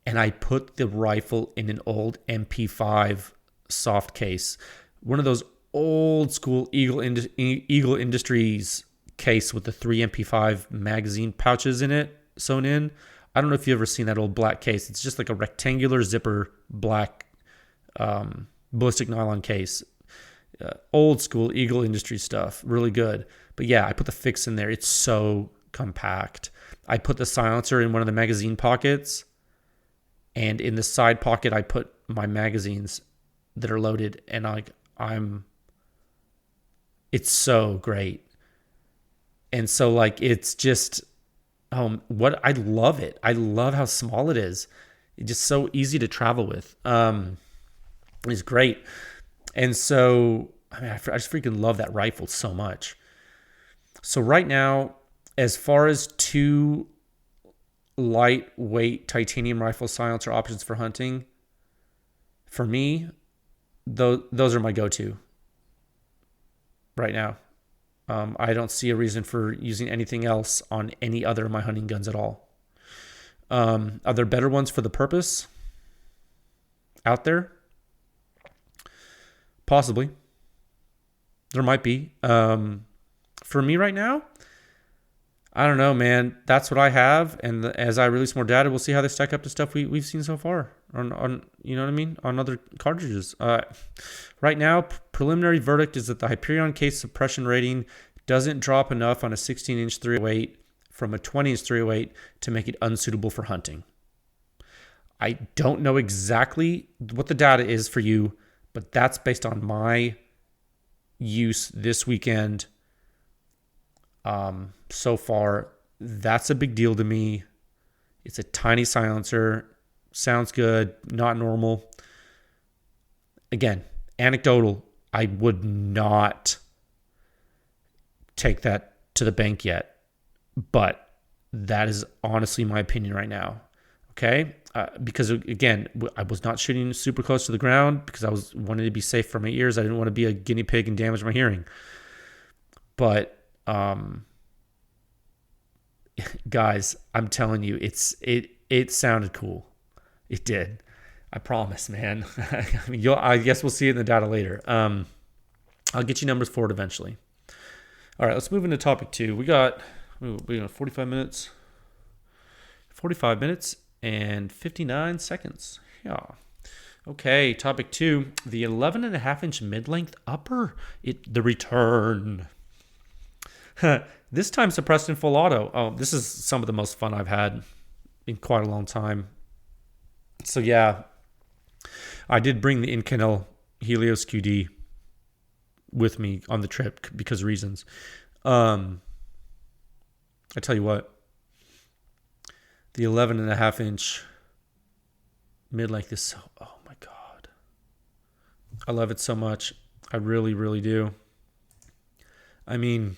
and I put the rifle in an old MP5 soft case, one of those old school Eagle Industries case with the 3 MP5 magazine pouches in it sewn in. I don't know if you've ever seen that old black case. It's just like a rectangular zipper black ballistic nylon case. Old school Eagle Industries stuff, really good. But yeah, I put the fix in there. It's so compact. I put the silencer in one of the magazine pockets, and in the side pocket I put my magazines that are loaded, and it's so great. And so it's just I love it. I love how small it is. It's just so easy to travel with. It's great. And so I just freaking love that rifle so much. So right now, as far as 2 lightweight titanium rifle silencer options for hunting, for me, those are my go-to right now. I don't see a reason for using anything else on any other of my hunting guns at all. Are there better ones for the purpose out there? Possibly. There might be. For me right now, I don't know, man. That's what I have, and as I release more data, we'll see how they stack up to stuff we've seen so far on you know what I mean, on other cartridges. Right now, preliminary verdict is that the Hyperion case suppression rating doesn't drop enough on a 16-inch 308 from a 20-inch 308 to make it unsuitable for hunting. I don't know exactly what the data is for you, but that's based on my use this weekend. So far, that's a big deal to me. It's a tiny silencer. Sounds good, not normal. Again, anecdotal. I would not take that to the bank yet, but that is honestly my opinion right now. Okay? Because again, I was not shooting super close to the ground because I wanted to be safe for my ears. I didn't want to be a guinea pig and damage my hearing. But guys, I'm telling you, it sounded cool. It did. I promise, man. I mean, I guess we'll see it in the data later. I'll get you numbers for it eventually. All right, let's move into topic 2. We got 45 minutes. 45 minutes and 59 seconds. Yeah. Okay, topic 2, the 11.5-inch mid-length upper. The return. This time suppressed in full auto. Oh, this is some of the most fun I've had in quite a long time. So yeah, I did bring the Inconel Helios QD with me on the trip because of reasons. I tell you what, the 11.5-inch mid-length is so, oh my God. I love it so much. I really, really do. I mean,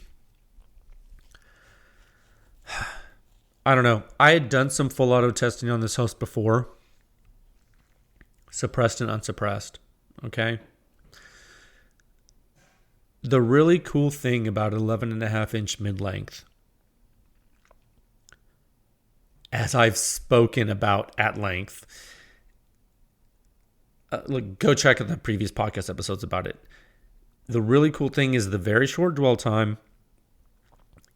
I don't know. I had done some full auto testing on this host before. Suppressed and unsuppressed. Okay. The really cool thing about 11.5-inch mid-length, as I've spoken about at length, look, go check out the previous podcast episodes about it. The really cool thing is the very short dwell time.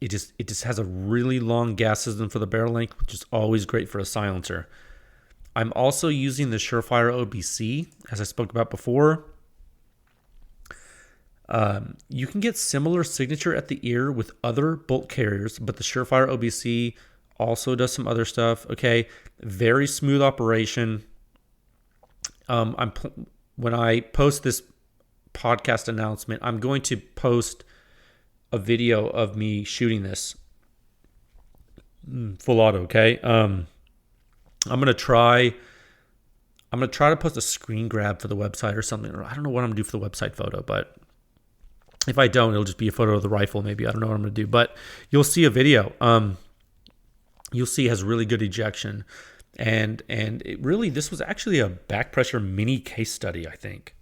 It just has a really long gas system for the barrel length, which is always great for a silencer. I'm also using the Surefire OBC, as I spoke about before. You can get similar signature at the ear with other bolt carriers, but the Surefire OBC also does some other stuff. Okay, very smooth operation. When I post this podcast announcement, I'm going to post a video of me shooting this full auto. Okay. I'm gonna try to post a screen grab for the website or something. Or I don't know what I'm gonna do for the website photo, but if I don't, it'll just be a photo of the rifle. Maybe I don't know what I'm gonna do, but you'll see a video. You'll see it has really good ejection, and this was actually a back pressure mini case study, I think.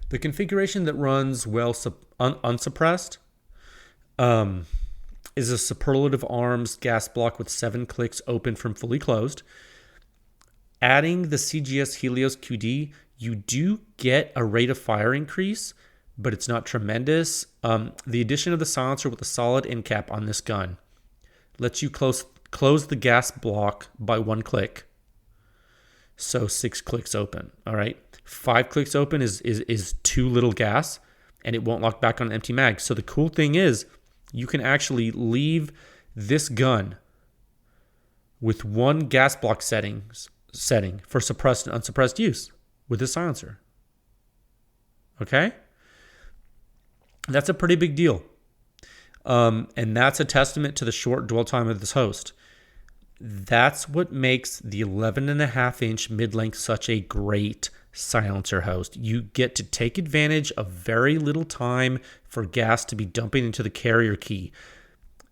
The configuration that runs well unsuppressed is a superlative arms gas block with 7 clicks open from fully closed. Adding the CGS Helios QD, you do get a rate of fire increase, but it's not tremendous. The addition of the silencer with a solid end cap on this gun lets you close the gas block by 1 click. So 6 clicks open. All right. 5 clicks open is too little gas, and it won't lock back on an empty mag. So the cool thing is you can actually leave this gun with 1 gas block setting for suppressed and unsuppressed use with this silencer. Okay? That's a pretty big deal. And that's a testament to the short dwell time of this host. That's what makes the 11.5-inch mid-length such a great silencer host. You get to take advantage of very little time for gas to be dumping into the carrier key.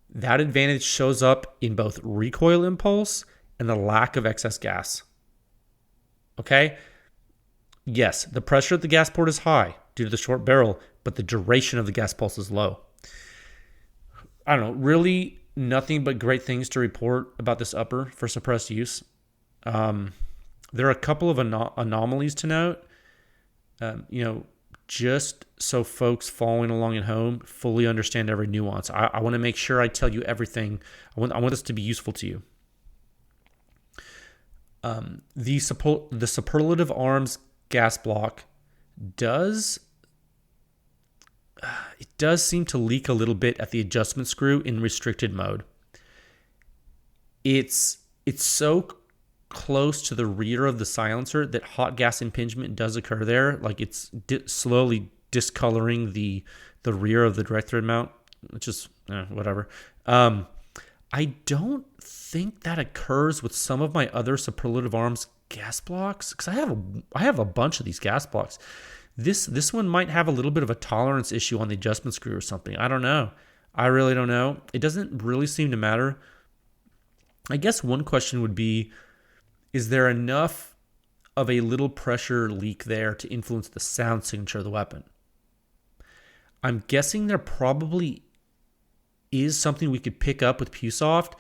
That advantage shows up in both recoil impulse and the lack of excess gas. Okay? Yes, the pressure at the gas port is high due to the short barrel, but the duration of the gas pulse is low. I don't know, really nothing but great things to report about this upper for suppressed use. There are a couple of anomalies to note. Just so folks following along at home fully understand every nuance. I want to make sure I tell you everything. I want this to be useful to you. The superlative arms gas block does seem to leak a little bit at the adjustment screw in restricted mode. It's so close to the rear of the silencer that hot gas impingement does occur there. Like it's slowly discoloring the rear of the direct thread mount, which is whatever. I don't think that occurs with some of my other superlative arms gas blocks, because I have a bunch of these gas blocks. This one might have a little bit of a tolerance issue on the adjustment screw or something. I don't know. I really don't know. It doesn't really seem to matter. I guess one question would be, is there enough of a little pressure leak there to influence the sound signature of the weapon? I'm guessing there probably is something we could pick up with PewSoft,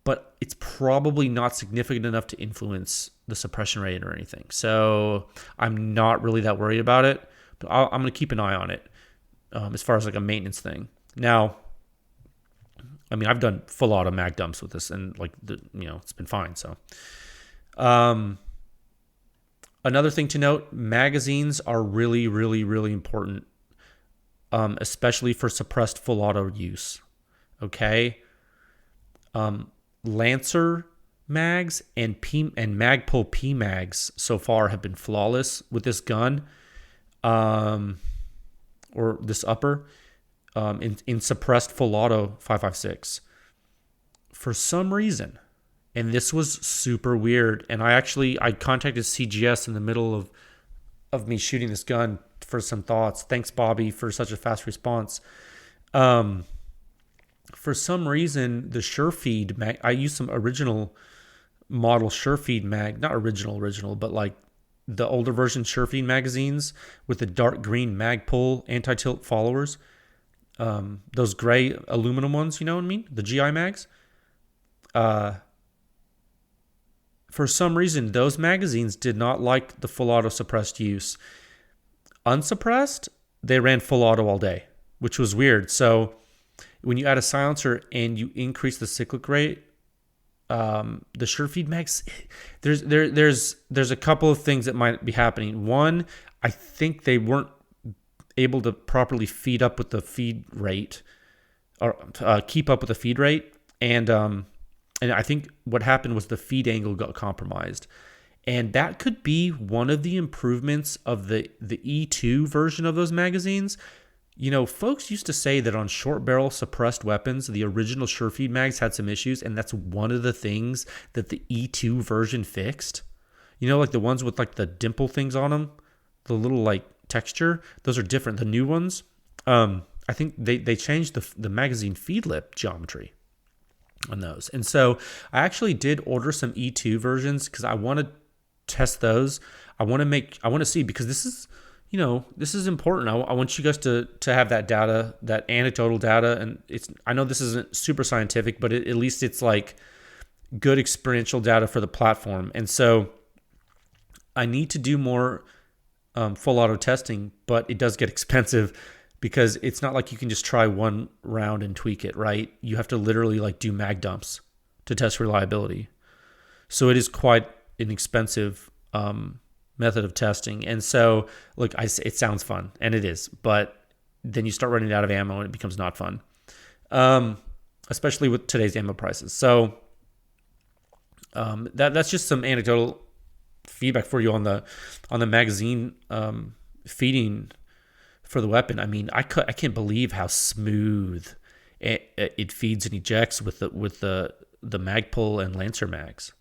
but it's probably not significant enough to influence the suppression rate or anything. So I'm not really that worried about it, but I'm going to keep an eye on it as far as like a maintenance thing. Now, I mean, I've done full auto mag dumps with this, and like it's been fine. So, another thing to note: magazines are really, really, really important, especially for suppressed full auto use. Okay, Lancer mags and Magpul P mags so far have been flawless with this gun, or this upper. In suppressed full auto 5.56 for some reason, and this was super weird. And I contacted CGS in the middle of me shooting this gun for some thoughts. Thanks, Bobby, for such a fast response. For some reason, the SureFeed mag, I used some original model SureFeed mag, not original, but like the older version SureFeed magazines with the dark green Magpul anti-tilt followers. Those gray aluminum ones, you know what I mean? The GI mags. For some reason, those magazines did not like the full auto suppressed use. Unsuppressed, they ran full auto all day, which was weird. So when you add a silencer and you increase the cyclic rate, the SureFeed mags, there's a couple of things that might be happening. One, I think they weren't able to properly feed up with the feed rate, or keep up with the feed rate, and I think what happened was the feed angle got compromised, and that could be one of the improvements of the E2 version of those magazines. You know, folks used to say that on short barrel suppressed weapons, the original SureFeed mags had some issues, and that's one of the things that the E2 version fixed. You know, like the ones with like the dimple things on them, the little like texture, those are different. The new ones, I think they changed the magazine feed lip geometry on those. And so I actually did order some E2 versions because I want to test those. I want to see, because this is, this is important. I want you guys to have that data, that anecdotal data. And I know this isn't super scientific, but at least it's like good experiential data for the platform. And so I need to do more full auto testing, but it does get expensive because it's not like you can just try one round and tweak it, right? You have to literally like do mag dumps to test reliability. So it is quite an expensive method of testing. And so, look, it sounds fun, and it is, but then you start running out of ammo and it becomes not fun, especially with today's ammo prices. So that's just some anecdotal feedback for you on the magazine feeding for the weapon. I mean, I can't believe how smooth it feeds and ejects with the Magpul and Lancer mags.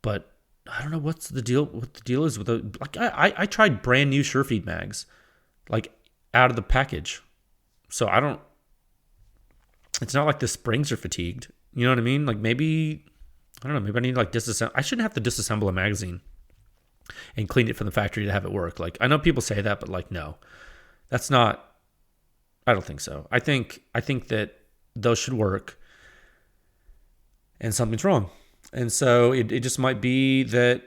But I don't know what the deal is with I tried brand new SureFeed mags like out of the package. So it's not like the springs are fatigued. You know what I mean? Like maybe I need to like disassemble. I shouldn't have to disassemble a magazine and clean it from the factory to have it work. Like, I know people say that, but like, no, that's not, I don't think so. I think that those should work and something's wrong. And so it just might be that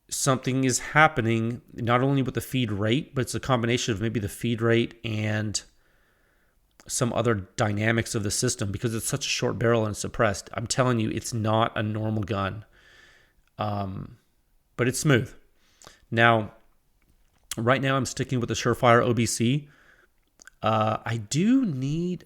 something is happening, not only with the feed rate, but it's a combination of maybe the feed rate and some other dynamics of the system, because it's such a short barrel and suppressed. I'm telling you, it's not a normal gun. But it's smooth. Now, right now I'm sticking with the Surefire OBC. I do need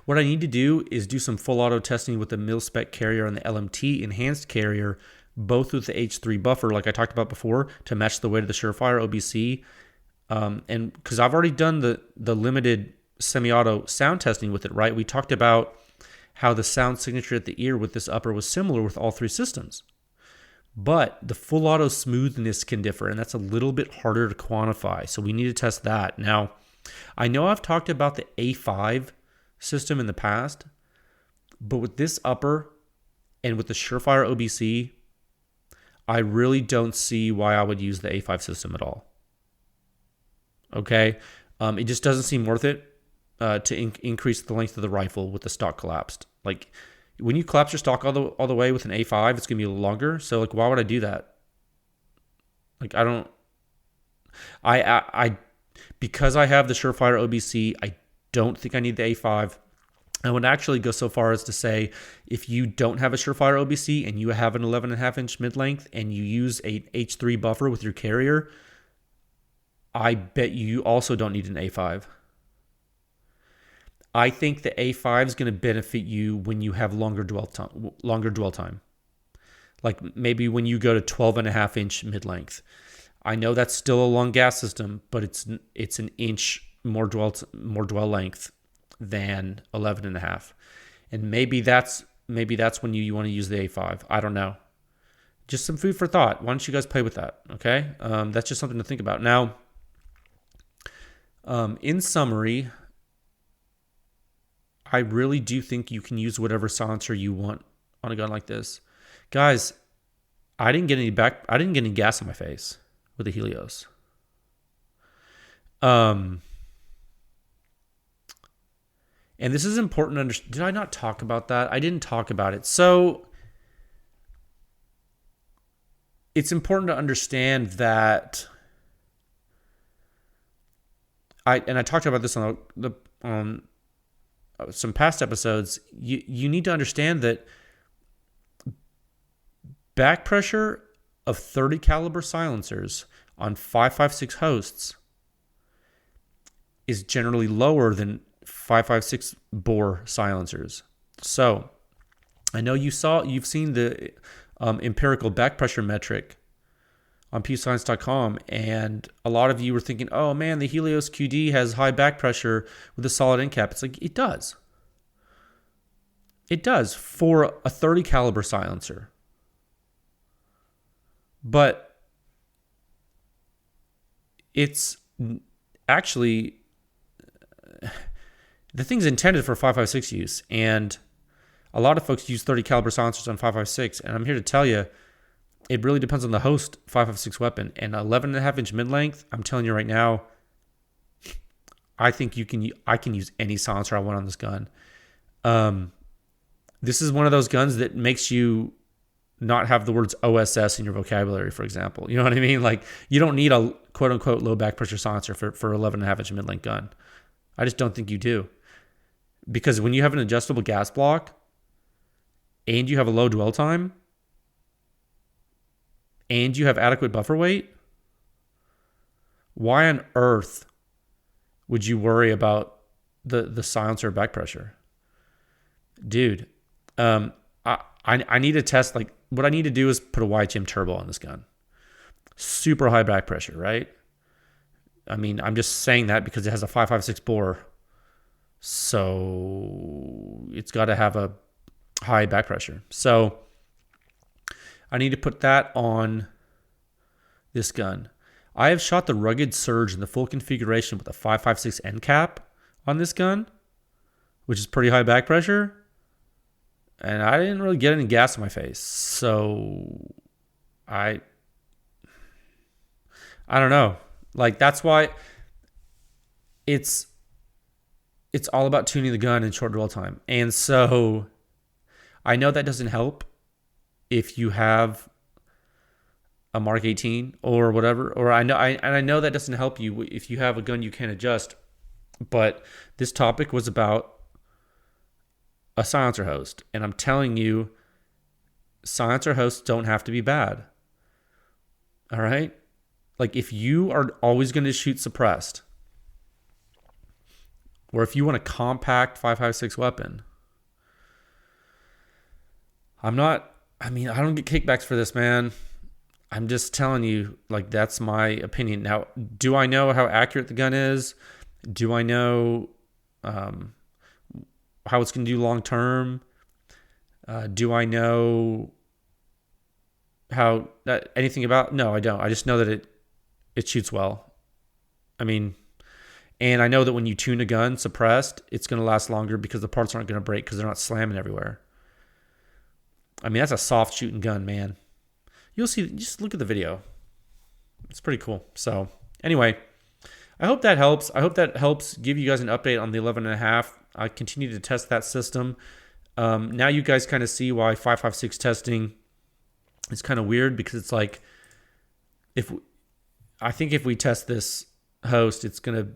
What I need to do is do some full auto testing with the mil-spec carrier and the LMT enhanced carrier, both with the H3 buffer, like I talked about before, to match the weight of the Surefire OBC. And because I've already done the limited semi-auto sound testing with it, right? We talked about how the sound signature at the ear with this upper was similar with all three systems. But the full auto smoothness can differ, and that's a little bit harder to quantify. So we need to test that. Now, I know I've talked about the A5 system in the past, but with this upper and with the Surefire OBC, I really don't see why I would use the A5 system at all. Okay? It just doesn't seem worth it to increase the length of the rifle with the stock collapsed. Like, when you collapse your stock all the way with an A5, it's going to be a little longer. So, like, why would I do that? Like, I because I have the Surefire OBC, I don't think I need the A5. I would actually go so far as to say, if you don't have a Surefire OBC and you have an 11.5-inch mid-length and you use a H3 buffer with your carrier, I bet you also don't need an A5. I think the A5 is going to benefit you when you have longer dwell time. Like maybe when you go to 12.5-inch mid-length. I know that's still a long gas system, but it's an inch more dwell length than 11.5. And maybe that's when you want to use the A5. I don't know. Just some food for thought. Why don't you guys play with that? Okay, that's just something to think about. Now, in summary, I really do think you can use whatever silencer you want on a gun like this. Guys, I didn't get any gas on my face with the Helios. And this is important to understand. Did I not talk about that? I didn't talk about it. So it's important to understand that I talked about this on some past episodes. You need to understand that back pressure of 30 caliber silencers on 5.56 hosts is generally lower than 5.56 bore silencers. So I know you've seen the empirical back pressure metric on pewscience.com, and a lot of you were thinking, oh man, the Helios QD has high back pressure with a solid end cap. It's like, it does. It does for a 30 caliber silencer. But it's actually, the thing's intended for 5.56 use, and a lot of folks use 30 caliber silencers on 5.56, and I'm here to tell you, it really depends on the host 5.56 weapon. And 11.5-inch mid-length, I'm telling you right now, I think I can use any silencer I want on this gun. This is one of those guns that makes you not have the words OSS in your vocabulary, for example. You know what I mean? Like, you don't need a quote-unquote low back pressure silencer for 11.5-inch mid-length gun. I just don't think you do. Because when you have an adjustable gas block and you have a low dwell time and you have adequate buffer weight, why on earth would you worry about the silencer back pressure? Dude, I need to test, like, what I need to do is put a YHM turbo on this gun. Super high back pressure, right? I mean, I'm just saying that because it has a 5.56 bore. So it's got to have a high back pressure. So I need to put that on this gun. I have shot the Rugged Surge in the full configuration with a 5.56 end cap on this gun, which is pretty high back pressure. And I didn't really get any gas in my face. So I don't know. Like, that's why it's all about tuning the gun and short dwell time. And so I know that doesn't help if you have a Mark 18 or whatever, or I know that doesn't help you if you have a gun you can't adjust. But this topic was about a silencer host, and I'm telling you, silencer hosts don't have to be bad. All right? Like, if you are always going to shoot suppressed, Where if you want a compact 5.56 weapon, I don't get kickbacks for this, man. I'm just telling you, like, that's my opinion. Now, do I know how accurate the gun is? Do I know how it's going to do long term? Do I know how anything about? No, I don't. I just know that it shoots well. I mean, and I know that when you tune a gun suppressed, it's going to last longer because the parts aren't going to break because they're not slamming everywhere. I mean, that's a soft shooting gun, man. You'll see, just look at the video. It's pretty cool. So anyway, I hope that helps. I hope that helps give you guys an update on the 11.5. I continue to test that system. Now you guys kind of see why 5.56 testing is kind of weird, because it's like, I think if we test this host, it's going to,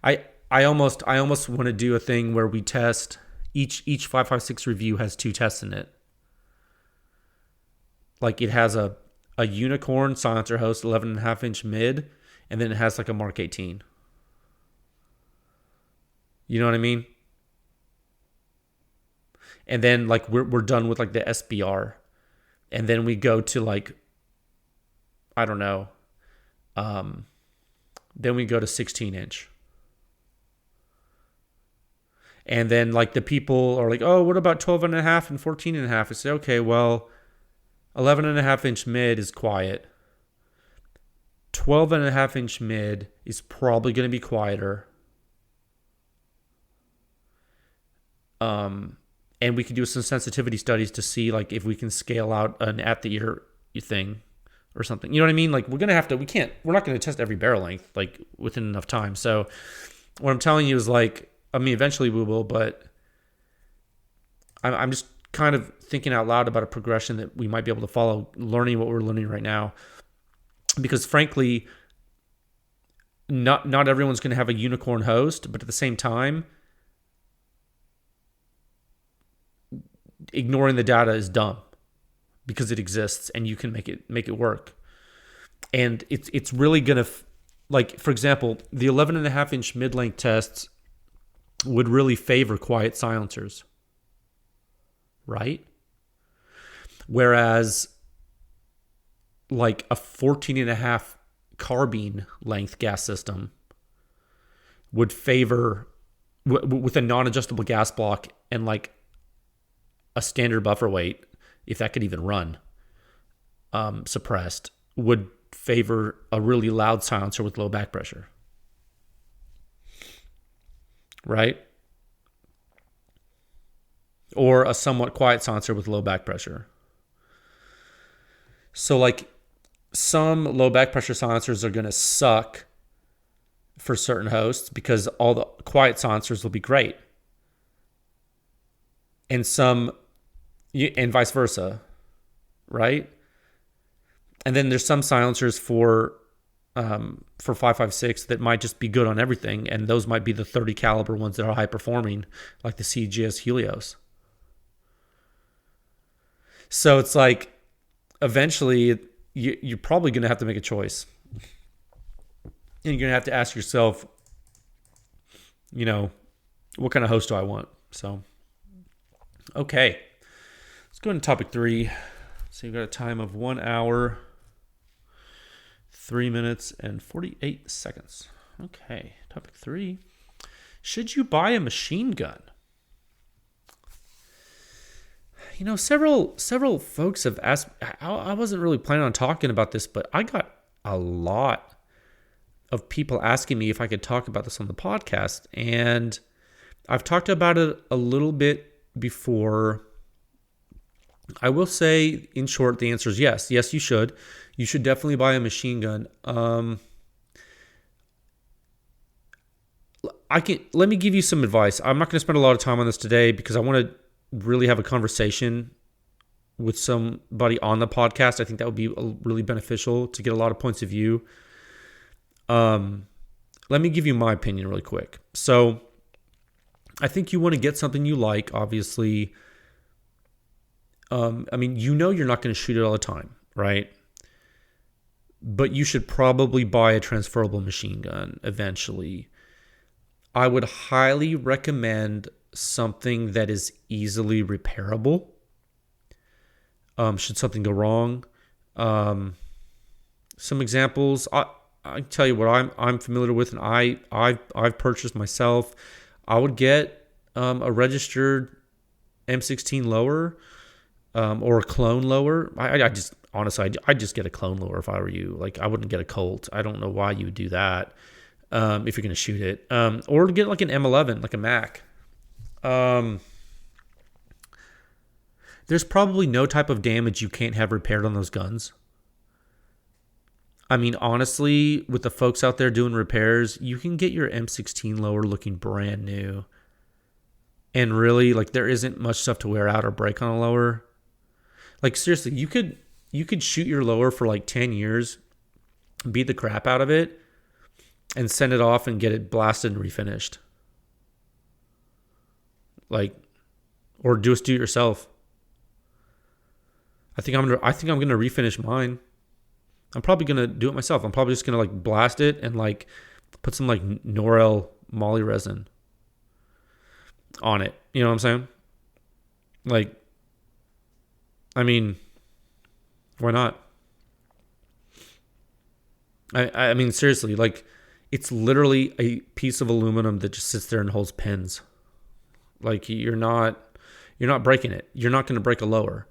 I almost want to do a thing where we test each 5.56 review has 2 tests in it. Like it has a unicorn silencer host, 11.5 inch mid, and then it has like a Mark 18. You know what I mean? And then like we're done with like the SBR, and then we go to like, I don't know. Then we go to 16 inch. And then like the people are like, oh, what about 12.5 and 14.5? I say, okay, well, 11.5 inch mid is quiet. 12.5 inch mid is probably going to be quieter. And we can do some sensitivity studies to see like if we can scale out an at the ear thing or something. You know what I mean? Like we're not going to test every barrel length like within enough time. So what I'm telling you is like, I mean, eventually we will, but I'm just kind of thinking out loud about a progression that we might be able to follow, learning what we're learning right now. Because frankly, not everyone's going to have a unicorn host, but at the same time, ignoring the data is dumb because it exists and you can make it work. And it's really going to, like, for example, the 11.5 inch mid-length tests would really favor quiet silencers, right? Whereas like a 14.5 carbine length gas system would favor with a non-adjustable gas block and like a standard buffer weight, if that could even run, suppressed, would favor a really loud silencer with low back pressure. Right? Or a somewhat quiet silencer with low back pressure. So like some low back pressure silencers are going to suck for certain hosts because all the quiet silencers will be great. And vice versa, right? And then there's some silencers for 5.56 that might just be good on everything, and those might be the 30 caliber ones that are high performing, like the CGS Helios. So it's like, eventually, you're probably going to have to make a choice. And you're going to have to ask yourself, you know, what kind of host do I want? So, okay. Let's go into topic 3. So you've got a time of 1 hour, 3 minutes, and 48 seconds. Okay, topic 3. Should you buy a machine gun? You know, several folks have asked. I wasn't really planning on talking about this, but I got a lot of people asking me if I could talk about this on the podcast. And I've talked about it a little bit before. I will say, in short, the answer is yes. Yes, you should. You should definitely buy a machine gun. Let me give you some advice. I'm not going to spend a lot of time on this today because I want to really have a conversation with somebody on the podcast. I think that would be really beneficial to get a lot of points of view. Let me give you my opinion really quick. So I think you want to get something you like, obviously. I mean, you know you're not going to shoot it all the time, right? But you should probably buy a transferable machine gun eventually. I would highly recommend something that is easily repairable. Should something go wrong? Some examples. I tell you what I'm familiar with, and I've purchased myself. I would get a registered M16 lower, or a clone lower. I just honestly, I'd just get a clone lower if I were you. Like, I wouldn't get a Colt. I don't know why you would do that, if you're gonna shoot it. Or get like an M11, like a Mac. There's probably no type of damage you can't have repaired on those guns. I mean, honestly, with the folks out there doing repairs, you can get your M16 lower looking brand new. And really, like, there isn't much stuff to wear out or break on a lower. Like, seriously, you could shoot your lower for like 10 years, beat the crap out of it, and send it off and get it blasted and refinished. Like, or just do it yourself. I think I'm gonna refinish mine. I'm probably gonna do it myself. I'm probably just gonna like blast it and like put some like Norel moly resin on it. You know what I'm saying? Like, I mean, why not? I mean, seriously, like, it's literally a piece of aluminum that just sits there and holds pins. Like, you're not breaking it. You're not going to break a lower.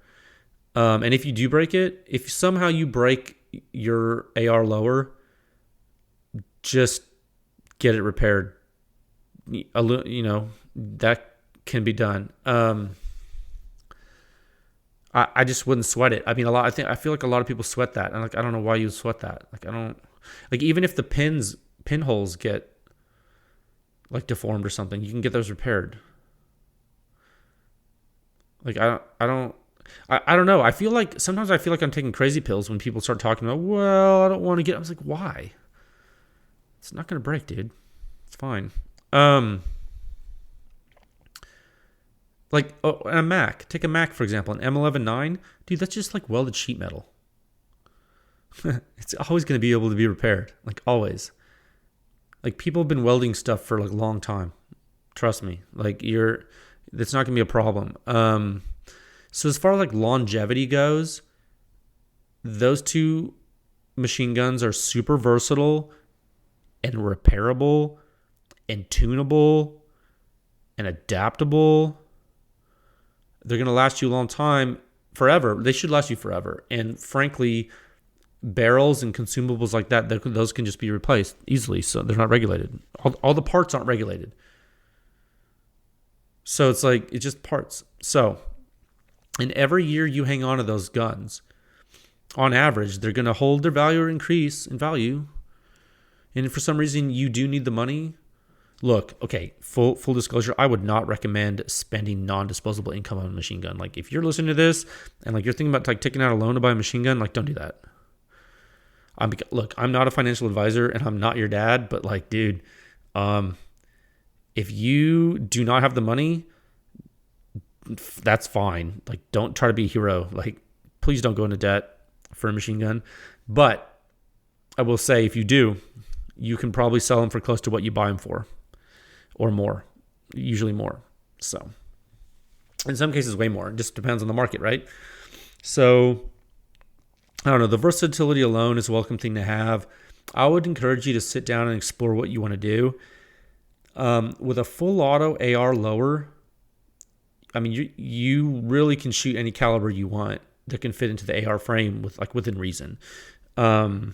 And if you do break it, if somehow you break your AR lower, just get it repaired. You know, that can be done. I just wouldn't sweat it. I mean, I feel like a lot of people sweat that, and like, I don't know why you would sweat that. Like, I don't, like, even if the pinholes get like deformed or something, you can get those repaired. Like, I don't know. I feel like sometimes I'm taking crazy pills when people start talking about, well, I don't want to get. I was like, why? It's not gonna break, dude. It's fine. Like, a Mac. Take a Mac, for example, an M11-9. Dude, that's just like welded sheet metal. It's always going to be able to be repaired. Like, always. Like, people have been welding stuff for like a long time. Trust me. Like, it's not going to be a problem. So as far as like longevity goes, those two machine guns are super versatile and repairable and tunable and adaptable. They're going to last you a long time, forever. They should last you forever. And frankly, barrels and consumables like that, those can just be replaced easily. So they're not regulated. All the parts aren't regulated. So it's like, it's just parts. So, and every year you hang on to those guns, on average, they're going to hold their value or increase in value. And if for some reason you do need the money, look, okay, full disclosure, I would not recommend spending non-disposable income on a machine gun. Like, if you're listening to this and like you're thinking about like taking out a loan to buy a machine gun, like, don't do that. Look, I'm not a financial advisor and I'm not your dad, but like, dude, if you do not have the money, that's fine. Like, don't try to be a hero. Like, please don't go into debt for a machine gun. But I will say, if you do, you can probably sell them for close to what you buy them for. Or more, usually more. So, in some cases, way more. It just depends on the market, right? So, I don't know. The versatility alone is a welcome thing to have. I would encourage you to sit down and explore what you want to do. With a full auto AR lower, I mean, you really can shoot any caliber you want that can fit into the AR frame within reason. And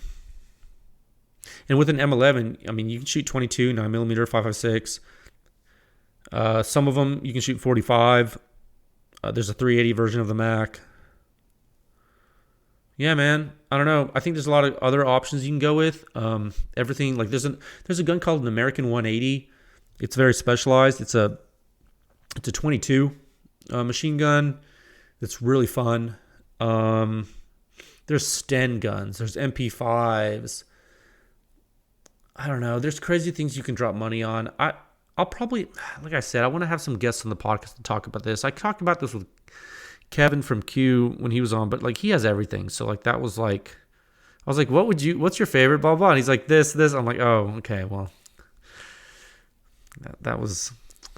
with an M11, I mean, you can shoot 22, 9mm, 5.56. Some of them you can shoot 45. There's a 380 version of the Mac. Yeah, man. I don't know. I think there's a lot of other options you can go with. Everything, like, there's a gun called an American 180. It's very specialized. It's a 22 machine gun. That's really fun. There's Sten guns. There's MP5s. I don't know. There's crazy things you can drop money on. I'll probably, like I said, I want to have some guests on the podcast to talk about this. I talked about this with Kevin from Q when he was on, but like, he has everything. So like, that was like, I was like, what's your favorite, blah, blah. And he's like, this. I'm like, oh, okay, well, I was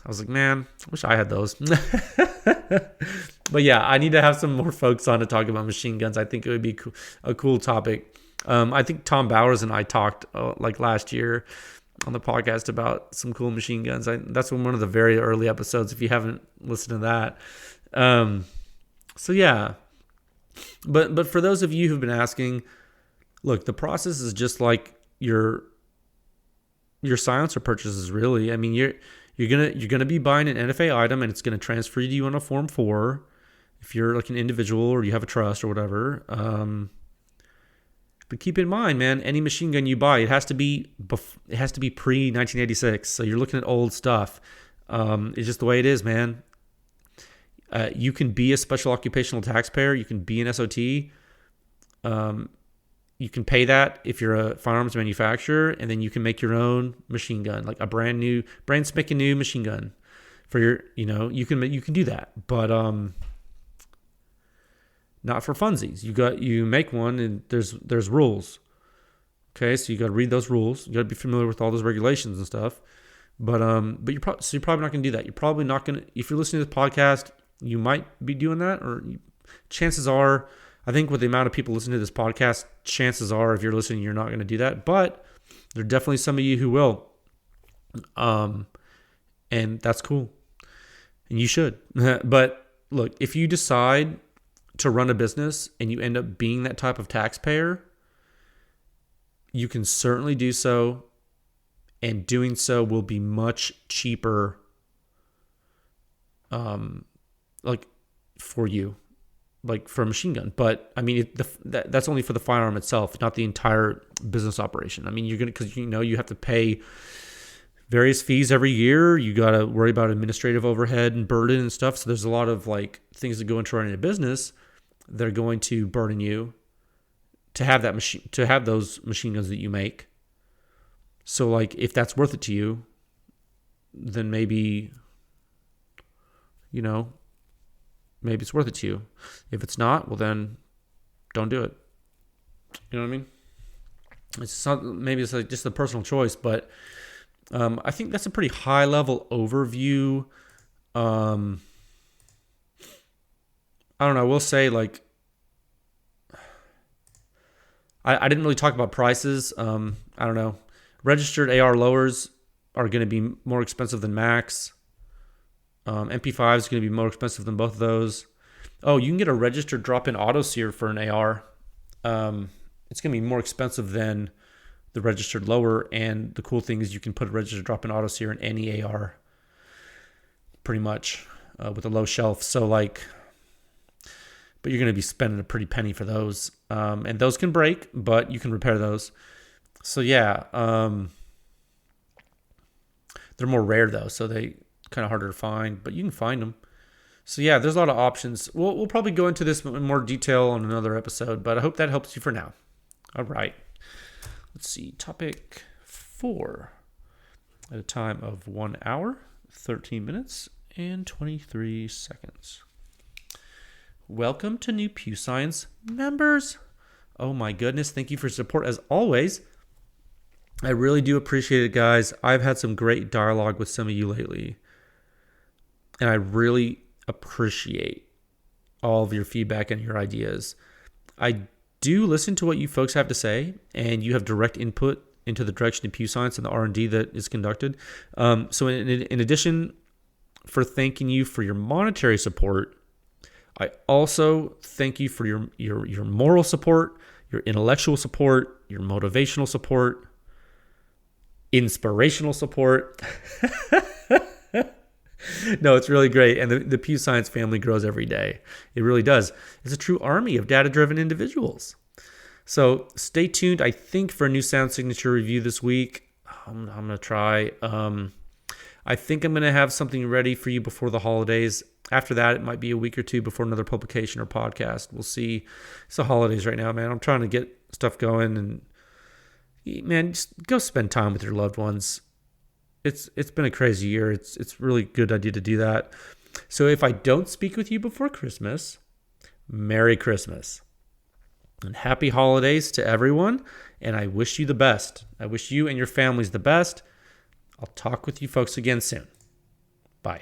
like, man, I wish I had those. But yeah, I need to have some more folks on to talk about machine guns. I think it would be a cool topic. I think Tom Bowers and I talked like last year on the podcast about some cool machine guns. That's one of the very early episodes, if you haven't listened to that. So yeah, but for those of you who've been asking, look, the process is just like your silencer purchases, really. I mean, you're gonna be buying an NFA item, and it's gonna transfer to you on a Form 4 if you're like an individual or you have a trust or whatever. But keep in mind, man, any machine gun you buy, it has to be pre 1986. So you're looking at old stuff. It's just the way it is, man. You can be a special occupational taxpayer. You can be an SOT. You can pay that if you're a firearms manufacturer, and then you can make your own machine gun, like a brand spanking new machine gun for your, you can do that, but not for funsies. You make one, and there's rules. Okay, so you got to read those rules. You got to be familiar with all those regulations and stuff. But you're probably not going to do that. You're probably not going to, if you're listening to this podcast, you might be doing that, or chances are, I think with the amount of people listening to this podcast, chances are if you're listening, you're not going to do that. But there are definitely some of you who will. And that's cool. And you should. But look, if you decide to run a business and you end up being that type of taxpayer, you can certainly do so. And doing so will be much cheaper, like for you. Like for a machine gun. But I mean, that's only for the firearm itself, not the entire business operation. I mean, because you have to pay various fees every year. You got to worry about administrative overhead and burden and stuff. So there's a lot of like things that go into running a business that are going to burden you to have those machine guns that you make. So like, if that's worth it to you, then maybe it's worth it to you. If it's not, well then don't do it. You know what I mean? Maybe it's like just a personal choice, but I think that's a pretty high level overview. I don't know. I will say, like, I didn't really talk about prices. I don't know. Registered AR lowers are going to be more expensive than Max. MP5 is going to be more expensive than both of those. Oh, you can get a registered drop-in auto sear for an AR. It's going to be more expensive than the registered lower. And the cool thing is you can put a registered drop-in auto sear in any AR, pretty much, with a low shelf. So but you're going to be spending a pretty penny for those. And those can break, but you can repair those. So yeah, they're more rare though, so they kind of harder to find, but you can find them. So yeah, there's a lot of options. We'll probably go into this in more detail on another episode, but I hope that helps you for now. All right. Let's see. Topic 4 at a time of 1 hour, 13 minutes, and 23 seconds. Welcome to new PEW Science members. Oh my goodness. Thank you for your support as always. I really do appreciate it, guys. I've had some great dialogue with some of you lately, and I really appreciate all of your feedback and your ideas. I do listen to what you folks have to say, and you have direct input into the direction of PEW Science and the R&D that is conducted. So in addition for thanking you for your monetary support, I also thank you for your moral support, your intellectual support, your motivational support, inspirational support. No, it's really great. And the PEW Science family grows every day. It really does. It's a true army of data-driven individuals. So stay tuned, I think, for a new sound signature review this week. I'm going to try. I think I'm going to have something ready for you before the holidays. After that, it might be a week or two before another publication or podcast. We'll see. It's the holidays right now, man. I'm trying to get stuff going. And, man, just go spend time with your loved ones. It's been a crazy year. It's really good idea to do that. So if I don't speak with you before Christmas, Merry Christmas and happy holidays to everyone. And I wish you the best. I wish you and your families the best. I'll talk with you folks again soon. Bye.